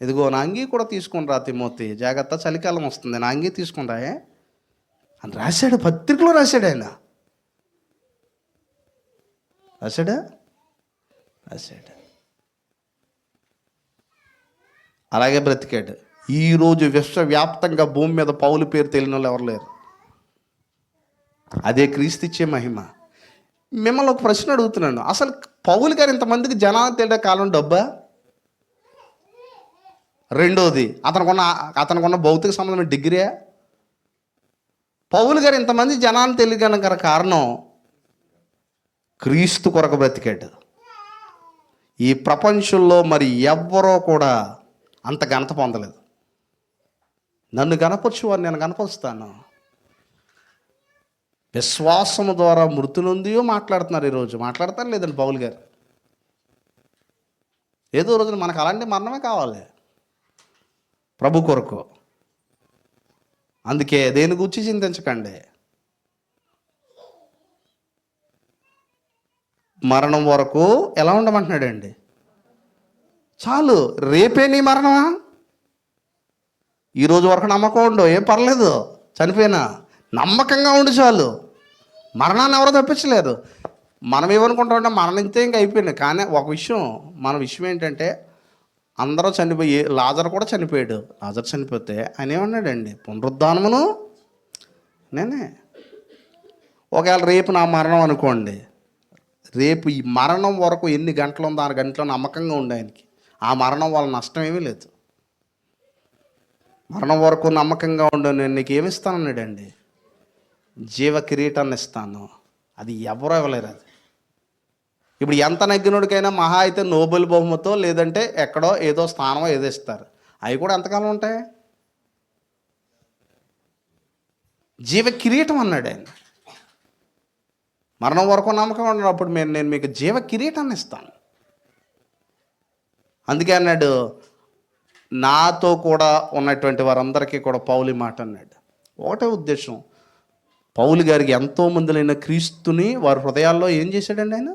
[SPEAKER 1] ఇదిగో నా అంగీ కూడా తీసుకుని రా తిమోతి, జాగ్రత్త, చలికాలం వస్తుంది, నా అంగీ తీసుకుని రాయే అని రాశాడు. పత్రికలో రాశాడు. ఆయన రాశాడు. అలాగే బ్రతికాడు. ఈరోజు విశ్వవ్యాప్తంగా భూమి మీద పౌలు పేరు తెలియని వాళ్ళు ఎవరు లేరు. అదే క్రీస్తు ఇచ్చే మహిమ. మిమ్మల్ని ఒక ప్రశ్న అడుగుతున్నాను, అసలు పౌలు గారు ఇంతమందికి జనాలు తెలియే కాలం డబ్బా? రెండోది, అతనుకున్న భౌతిక సంబంధమైన డిగ్రీ. పౌలు గారు ఇంతమంది జనాలు తెలియగల కారణం క్రీస్తు కొరకు బ్రతికాడు. ఈ ప్రపంచంలో మరి ఎవ్వరో కూడా అంత ఘనత పొందలేదు. నన్ను గణపరచువారు, నేను గణపరుస్తాను. విశ్వాసము ద్వారా మృతి నొందియో మాట్లాడుతున్నారు. ఈరోజు మాట్లాడతారు లేదండి పౌలు గారు. ఏదో రోజున మనకు అలాంటి మరణమే కావాలి ప్రభు కొరకు. అందుకే దేని గురించి చింతించకండి. మరణం వరకు ఎలా ఉండమంటున్నాడండి? చాలు. రేపే నీ మరణమా? ఈరోజు వరకు నమ్మకం ఉండు, ఏం పర్లేదు, చనిపోయినా నమ్మకంగా ఉండి చాలు. మరణాన్ని ఎవరో తప్పించలేరు. మనం ఏమనుకుంటామంటే మరణించే ఇంక అయిపోయింది. కానీ ఒక విషయం, మన విషయం ఏంటంటే అందరూ చనిపోయి, లాజరు కూడా చనిపోయాడు. లాజరు చనిపోతే ఆయన ఏమన్నాడండి? పునరుద్ధానమును నేనే. ఒకవేళ రేపు నా మరణం అనుకోండి, రేపు ఈ మరణం వరకు ఎన్ని గంటలు ఉందో 6 గంటలు నమ్మకంగా ఉండే ఆయనకి. ఆ మరణం వల్ల నష్టం ఏమీ లేదు. మరణం వరకు నమ్మకంగా ఉండే నేను నీకు ఏమిస్తానన్నాడండి? జీవ కిరీటాన్ని ఇస్తాను. అది ఎవరో ఇవ్వలేరు. అది ఇప్పుడు ఎంత నగ్గినోడికైనా మహా అయితే నోబెల్ బహుమతో లేదంటే ఎక్కడో ఏదో స్థానమో ఏదో ఇస్తారు. అవి కూడా ఎంతకాలం ఉంటాయి? జీవ కిరీటం అన్నాడు ఆయన. మరణం వరకు నమ్మకం ఉన్నప్పుడు నేను మీకు జీవ కిరీటాన్ని ఇస్తాను. అందుకే అన్నాడు, నాతో కూడా ఉన్నటువంటి వారందరికీ కూడా పౌలు మాట అన్నాడు. ఒకటే ఉద్దేశం, పౌలు గారికి ఎంతోమందిలైన క్రీస్తుని వారి హృదయాల్లో ఏం చేశాడండి? ఆయన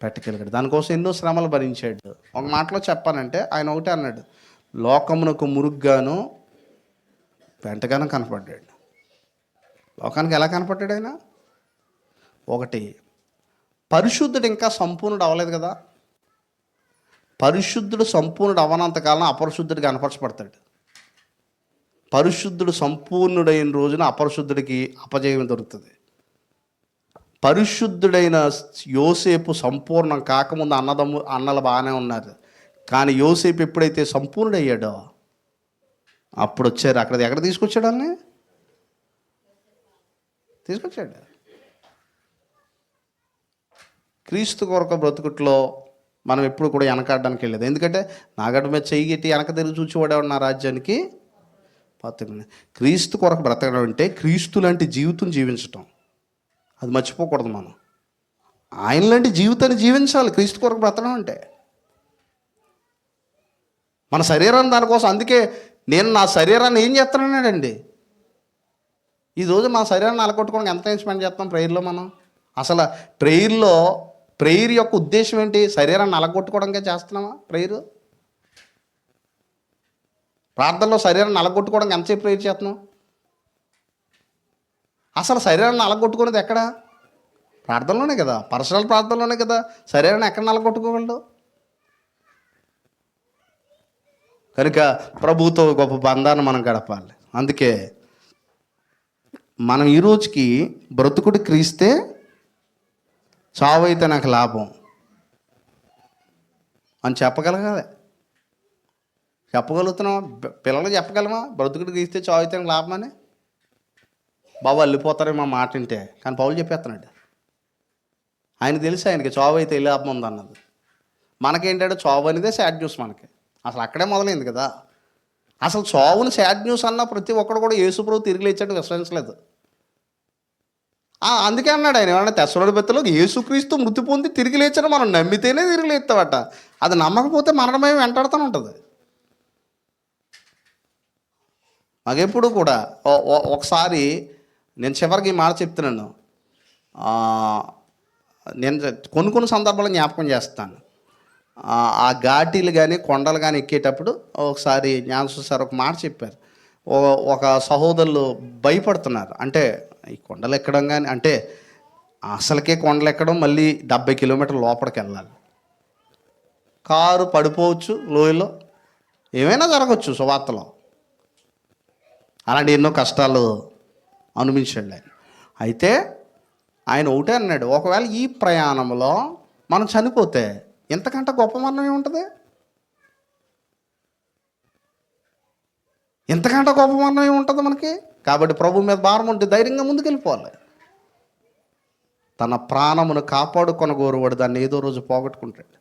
[SPEAKER 1] పెట్టగలిగాడు. దానికోసం ఎన్నో శ్రమలు భరించాడు. ఒక మాటలో చెప్పానంటే ఆయన ఒకటే అన్నాడు, లోకమునకు మురుగ్గాను వెంటగానో కనపడ్డాడు. లోకానికి ఎలా కనపడ్డాడు ఆయన? ఒకటి, పరిశుద్ధుడు ఇంకా సంపూర్ణుడు అవ్వలేదు కదా. పరిశుద్ధుడు సంపూర్ణుడు అవ్వనంతకాలం అపరిశుద్ధుడికి కనపరచబడతాడు. పరిశుద్ధుడు సంపూర్ణుడైన రోజున అపరిశుద్ధుడికి అపజయం దొరుకుతుంది. పరిశుద్ధుడైన యోసేపు సంపూర్ణం కాకముందు అన్నలు బాగానే ఉన్నారు. కానీ యోసేపు ఎప్పుడైతే సంపూర్ణుడయ్యాడో అప్పుడు వచ్చారు. ఎక్కడ తీసుకొచ్చాడు? అన్నీ తీసుకొచ్చాడు. క్రీస్తు కొరకు బ్రతుకుట్లో మనం ఎప్పుడు కూడా వెనకాడడానికి వెళ్ళలేదు. ఎందుకంటే నాగడ్డ మీద చెయ్యి గట్టి వెనక తిరిగి చూచేవాడేవాడు నా రాజ్యానికి పాత్ర. క్రీస్తు కొరకు బ్రతకడం అంటే క్రీస్తు లాంటి జీవితం జీవించటం, అది మర్చిపోకూడదు. మనం ఆయన లాంటి జీవితాన్ని జీవించాలి క్రీస్తు కొరకు బ్రతకడం అంటే. మన శరీరాన్ని దానికోసం, అందుకే నేను నా శరీరాన్ని ఏం చేస్తున్నానండి? ఈరోజు మా శరీరాన్ని అలకొట్టుకోవడానికి ఎంత టైం స్పెండ్ చేస్తాం ప్రేయర్లో? మనం అసలు ప్రేయర్లో ప్రేయర్ యొక్క ఉద్దేశం ఏంటి? శరీరాన్ని నలగొట్టుకోవడంగా చేస్తున్నామా ప్రేయర్? ప్రార్థనలో శరీరాన్ని నలగొట్టుకోవడానికి ఎంతసేపు ప్రేయర్ చేస్తున్నాం? అసలు శరీరాన్ని నలగొట్టుకునేది ఎక్కడ? ప్రార్థనలోనే కదా, పర్సనల్ ప్రార్థనలోనే కదా. శరీరాన్ని ఎక్కడ నలగొట్టుకోగలడు? కనుక ప్రభుతో గొప్ప బంధాన్ని మనం గడపాలి. అందుకే మనం ఈ రోజుకి బ్రతుకుడు క్రీస్తే, చావు అయితే నాకు లాభం అని చెప్పగలగాలి. చెప్పగలుగుతున్నావా? పిల్లలు చెప్పగలమా బ్రతుకుడు క్రీస్తే చావు అయితే నాకు లాభం అని? బాబు వెళ్ళిపోతారేమో మా మాట వింటే. కానీ పౌలు చెప్పేస్తున్నాడు. ఆయన తెలుసు, ఆయనకి చావు అయితే లాభం ఉందన్నది. మనకేంటంటే చావు అనేదే సాడ్ న్యూస్. మనకి అసలు అక్కడే మొదలైంది కదా. అసలు చావుని సాడ్ న్యూస్ అన్న ప్రతి ఒక్కడు కూడా యేసుప్రభు తిరిగి లేచాడు విశ్వసించలేదు. అందుకే అన్నాడు ఆయన, ఏమన్నా తెస్సలోనికైలో యేసుక్రీస్తు మృతి పొంది తిరిగి లేచాడు, మనం నమ్మితేనే తిరిగి లేస్తావట. అది నమ్మకపోతే మరణమే వెంటాడుతూనే ఉంటుంది. మాకెప్పుడు కూడా ఒకసారి నేను చివరికి ఈ మాట చెప్తున్నాను. నేను కొన్ని సందర్భాల్లో జ్ఞాపకం చేస్తాను. ఆ ఘాటీలు కానీ కొండలు కానీ ఎక్కేటప్పుడు ఒకసారి జ్ఞానసు సార్ ఒక మాట చెప్పారు. ఒక సహోదరులు భయపడుతున్నారు. అంటే ఈ కొండలు ఎక్కడం కానీ, అంటే అసలుకే కొండలు ఎక్కడం, మళ్ళీ 70 కిలోమీటర్ల లోపలికి వెళ్ళాలి. కారు పడిపోవచ్చు లోయలో, ఏమైనా జరగవచ్చు సువార్తలో. అలాంటి ఎన్నో కష్టాలు అనుభవించండి ఆయన. అయితే ఆయన ఒకటే అన్నాడు, ఒకవేళ ఈ ప్రయాణంలో మనం చనిపోతే ఎంతకంటే గొప్ప మరణం ఏముంటుంది? ఎంతకంటే గొప్ప మరణం ఏముంటుంది మనకి? కాబట్టి ప్రభు మీద భారం ఉంటే ధైర్యంగా ముందుకెళ్ళిపోవాలి. తన ప్రాణమును కాపాడుకొనగోరువాడు దాన్ని ఏదో రోజు పోగొట్టుకుంటాడు.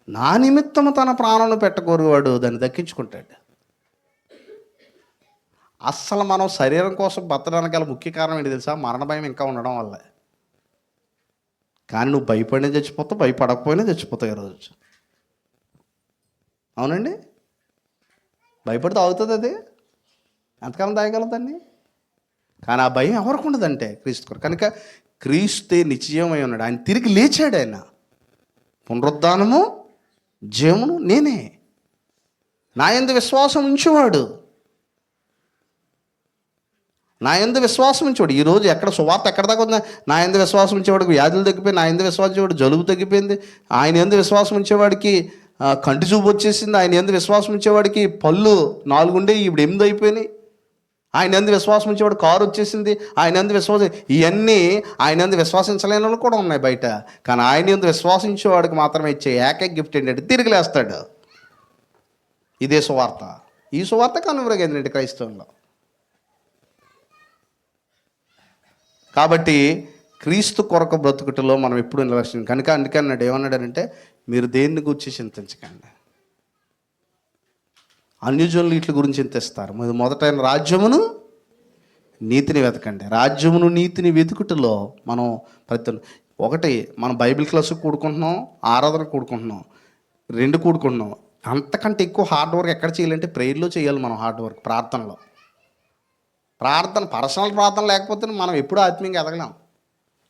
[SPEAKER 1] నా నిమిత్తము తన ప్రాణమును పెట్టగోరువాడు దాన్ని దక్కించుకుంటాడు. అస్సలు మనం శరీరం కోసం బతకడానికి గల ముఖ్య కారణం ఏంటి తెలుసా? మరణ భయం ఇంకా ఉండడం వల్ల. కానీ నువ్వు భయపడినా చచ్చిపోతావు, భయపడకపోయినా చచ్చిపోతావు ఈరోజు. అవునండి, భయపడితే అవుతుంది. అది ఎంతకాలం తాగలదాన్ని? కానీ ఆ భయం ఎవరికి ఉండదంటే క్రీస్తు కొరకు. కనుక క్రీస్తే నిశ్చయమై ఉన్నాడు. ఆయన తిరిగి లేచాడు. ఆయన పునరుద్ధానము జీవమును నేనే. నా యందు విశ్వాసం ఉంచేవాడు, నా యందు విశ్వాసం ఉంచేవాడు. ఈరోజు ఎక్కడ సువార్త ఎక్కడ దాకా ఉందా? నా యందు విశ్వాసం ఉంచేవాడికి వ్యాధులు తగ్గిపోయి, నా యందు విశ్వాసం ఉంచేవాడు జలుబు తగ్గిపోయింది, ఆయన యందు విశ్వాసం ఉంచేవాడికి కంటి చూపు వచ్చేసింది, ఆయన యందు విశ్వాసం ఉంచేవాడికి పళ్ళు 4 ఉండే ఇప్పుడు 8 అయిపోయినాయి, ఆయన యందు విశ్వాసం ఉంచేవాడు కారు వచ్చేసింది, ఆయన యందు విశ్వాసం. ఇవన్నీ ఆయన యందు విశ్వాసించలేని వాళ్ళు కూడా ఉన్నాయి బయట. కానీ ఆయన యందు విశ్వాసించేవాడికి మాత్రమే ఇచ్చే ఏకైక గిఫ్ట్ ఏంటంటే తిరిగి లేస్తాడు. ఇదే సువార్త. ఈ సువార్త కనుమరుగైందండి క్రైస్తవంలో. కాబట్టి క్రీస్తు కొరకు బ్రతుకుటలో మనం ఎప్పుడు నిర్లక్ష్యం. కనుక అందుకే అన్నాడు, ఏమన్నాడంటే మీరు దేన్ని గురించి చింతించకండి, అన్యజనులు వీటి గురించి చింతిస్తారు. మీరు మొదట రాజ్యమును నీతిని వెతకండి. రాజ్యమును నీతిని వెతుకుటలో మనం ఒకటి మనం బైబిల్ క్లాసు కూడుకుంటున్నాం, ఆరాధన కూడుకుంటున్నాం, 2 కూడుకుంటున్నాం. అంతకంటే ఎక్కువ హార్డ్ వర్క్ ఎక్కడ చేయాలంటే ప్రేయర్లో చేయాలి. మనం హార్డ్ వర్క్ ప్రార్థనలో. పర్సనల్ ప్రార్థన లేకపోతే మనం ఎప్పుడూ ఆత్మీయంగా ఎదగలేం.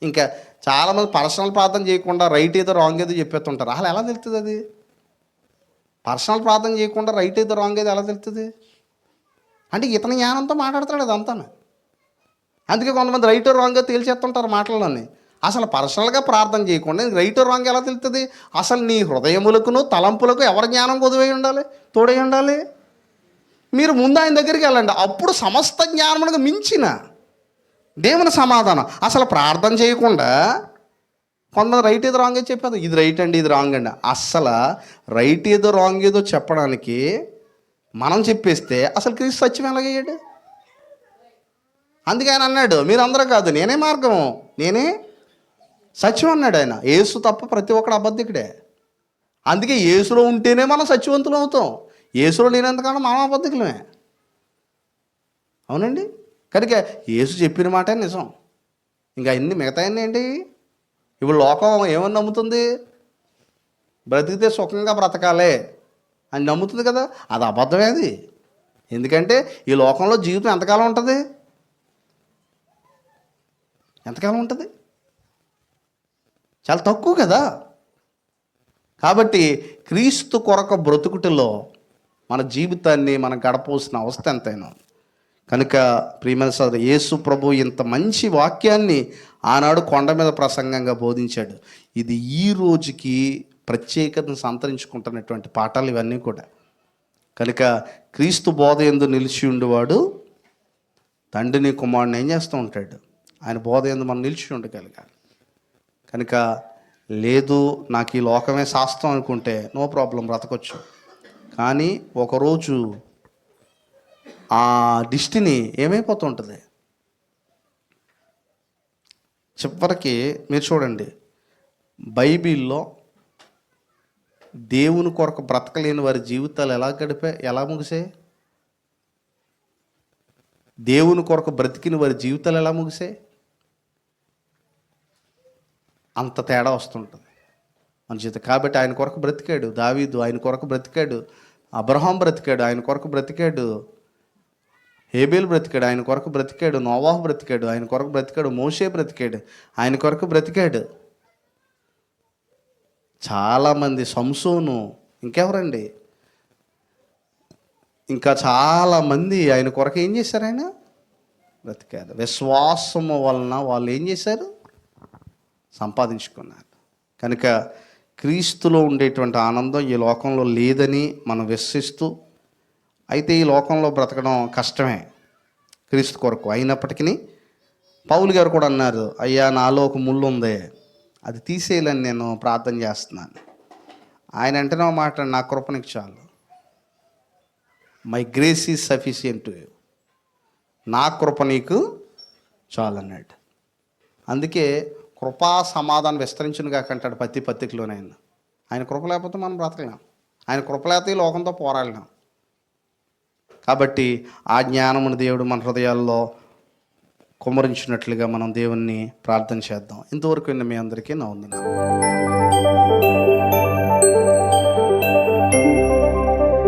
[SPEAKER 1] ఇంకా చాలామంది పర్సనల్ ప్రార్థన చేయకుండా రైట్ ఏదో రాంగ్ ఏదో చెప్పేస్తుంటారు. అసలు ఎలా తెలుస్తుంది అది? పర్సనల్ ప్రార్థన చేయకుండా రైట్ ఏదో రాంగ్ ఏదో ఎలా తెలుస్తుంది? అంటే ఇతని జ్ఞానంతో మాట్లాడుతున్నాడు అదంతా. అందుకే కొంతమంది రైట్ రాంగ్గా తేల్చేస్తుంటారు మాటల్లోని. అసలు పర్సనల్గా ప్రార్థన చేయకుండా రైట్ రాంగ్ ఎలా తెలుస్తుంది? అసలు నీ హృదయములకును తలంపులకు ఎవరి జ్ఞానం కొదువై ఉండాలి, తోడై ఉండాలి? మీరు ముందు ఆయన దగ్గరికి వెళ్ళండి. అప్పుడు సమస్త జ్ఞానమునకు మించిన దేవుని సమాధానం. అసలు ప్రార్థన చేయకుండా కొంతమంది రైట్ ఏదో రాంగ్ ఏదో చెప్పేది, ఇది రైట్ అండి ఇది రాంగ్ అండి. అస్సలు రైట్ ఏదో రాంగ్ ఏదో చెప్పడానికి మనం చెప్పేస్తే అసలు క్రీస్తు సత్యం ఎలాగయ్యాడు? అందుకే ఆయన అన్నాడు, మీరందరూ కాదు నేనే మార్గం నేనే సత్యం అన్నాడు ఆయన. యేసు తప్ప ప్రతి ఒక్కడు అబద్ధికుడే. అందుకే యేసులో ఉంటేనే మనం సత్యవంతులు అవుతాం. యేసులో లేనంతకాలం మనం అబద్ధికులమే. అవునండి. కనుక యేసు చెప్పిన మాటే నిజం. ఇంకా అన్ని మిగతా ఏంటి? ఇప్పుడు లోకం ఏమని నమ్ముతుంది? బ్రతికితే సుఖంగా బ్రతకాలే అని నమ్ముతుంది కదా. అది అబద్ధమే అది. ఎందుకంటే ఈ లోకంలో జీవితం ఎంతకాలం ఉంటుంది? ఎంతకాలం ఉంటుంది? చాలా తక్కువ కదా. కాబట్టి క్రీస్తు కొరకు బ్రతుకుటలో మన జీవితాన్ని మనం గడపవలసిన అవస్థ ఎంతైనా. కనుక ప్రియమైన సోదరు, యేసు ప్రభు ఇంత మంచి వాక్యాన్ని ఆనాడు కొండ మీద ప్రసంగంగా బోధించాడు. ఇది ఈ రోజుకి ప్రత్యేకతను సంతరించుకుంటున్నటువంటి పాఠాలు ఇవన్నీ కూడా. కనుక క్రీస్తు బోధ యందు నిలిచి ఉండేవాడు తండ్రిని కుమారుని ఏం చేస్తూ ఉంటాడు, ఆయన బోధ యందు మనం నిలిచి ఉండగలగాలి. కనుక లేదు నాకు ఈ లోకమే శాస్త్రం అనుకుంటే నో ప్రాబ్లం, బ్రతకొచ్చు. కానీ ఒకరోజు ఆ డిస్టినీ ఏమైపోతూ ఉంటుంది. చివరికి మీరు చూడండి, బైబిల్లో దేవుని కొరకు బ్రతకలేని వారి జీవితాలు ఎలా ముగిసాయి? దేవుని కొరకు బ్రతికిన వారి జీవితాలు ఎలా ముగిసాయి? అంత తేడా వస్తుంటుంది మన జీవితం. కాబట్టి ఆయన కొరకు బ్రతికాడు దావీదు, ఆయన కొరకు బ్రతికాడు అబ్రహాం, బ్రతికాడు ఆయన కొరకు బ్రతికాడు హేబేలు, బ్రతికాడు ఆయన కొరకు బ్రతికాడు నోవాహు, బ్రతికాడు ఆయన కొరకు బ్రతికాడు మోషే, బ్రతికాడు ఆయన కొరకు బ్రతికాడు చాలామంది, సంసోను, ఇంకెవరండి, ఇంకా చాలామంది ఆయన కొరకు ఏం చేశారు? ఆయన బ్రతికారు. విశ్వాసము వలన వాళ్ళు ఏం చేశారు? సంపాదించుకున్నారు. కనుక క్రీస్తులో ఉండేటువంటి ఆనందం ఈ లోకంలో లేదని మనం విశ్వసిస్తూ, అయితే ఈ లోకంలో బ్రతకడం కష్టమే క్రీస్తు కొరకు. అయినప్పటికీ పౌలు గారు కూడా అన్నారు, అయ్యా నాలో ఒక ముళ్ళు ఉంది, అది తీసేయాలని నేను ప్రార్థన చేస్తున్నాను. ఆయన అంటేనే మాట, నా కృప నీకు చాలు, my grace is sufficient to you, నా కృప నీకు చాలు అన్నాడు. అందుకే కృపా సమాధానం విస్తరించును కాకంటాడు ప్రతి పత్రికలోనే. ఆయన కృప లేకపోతే మనం బ్రతకలేం, ఆయన కృప లేకపోతే ఈ లోకంతో పోరాడలేం. కాబట్టి ఆ జ్ఞానమును దేవుడు మన హృదయాల్లో కుమ్మరించినట్లుగా మనం దేవుణ్ణి ప్రార్థన చేద్దాం. ఇంతవరకు మీ అందరికీ నా వందనాలు.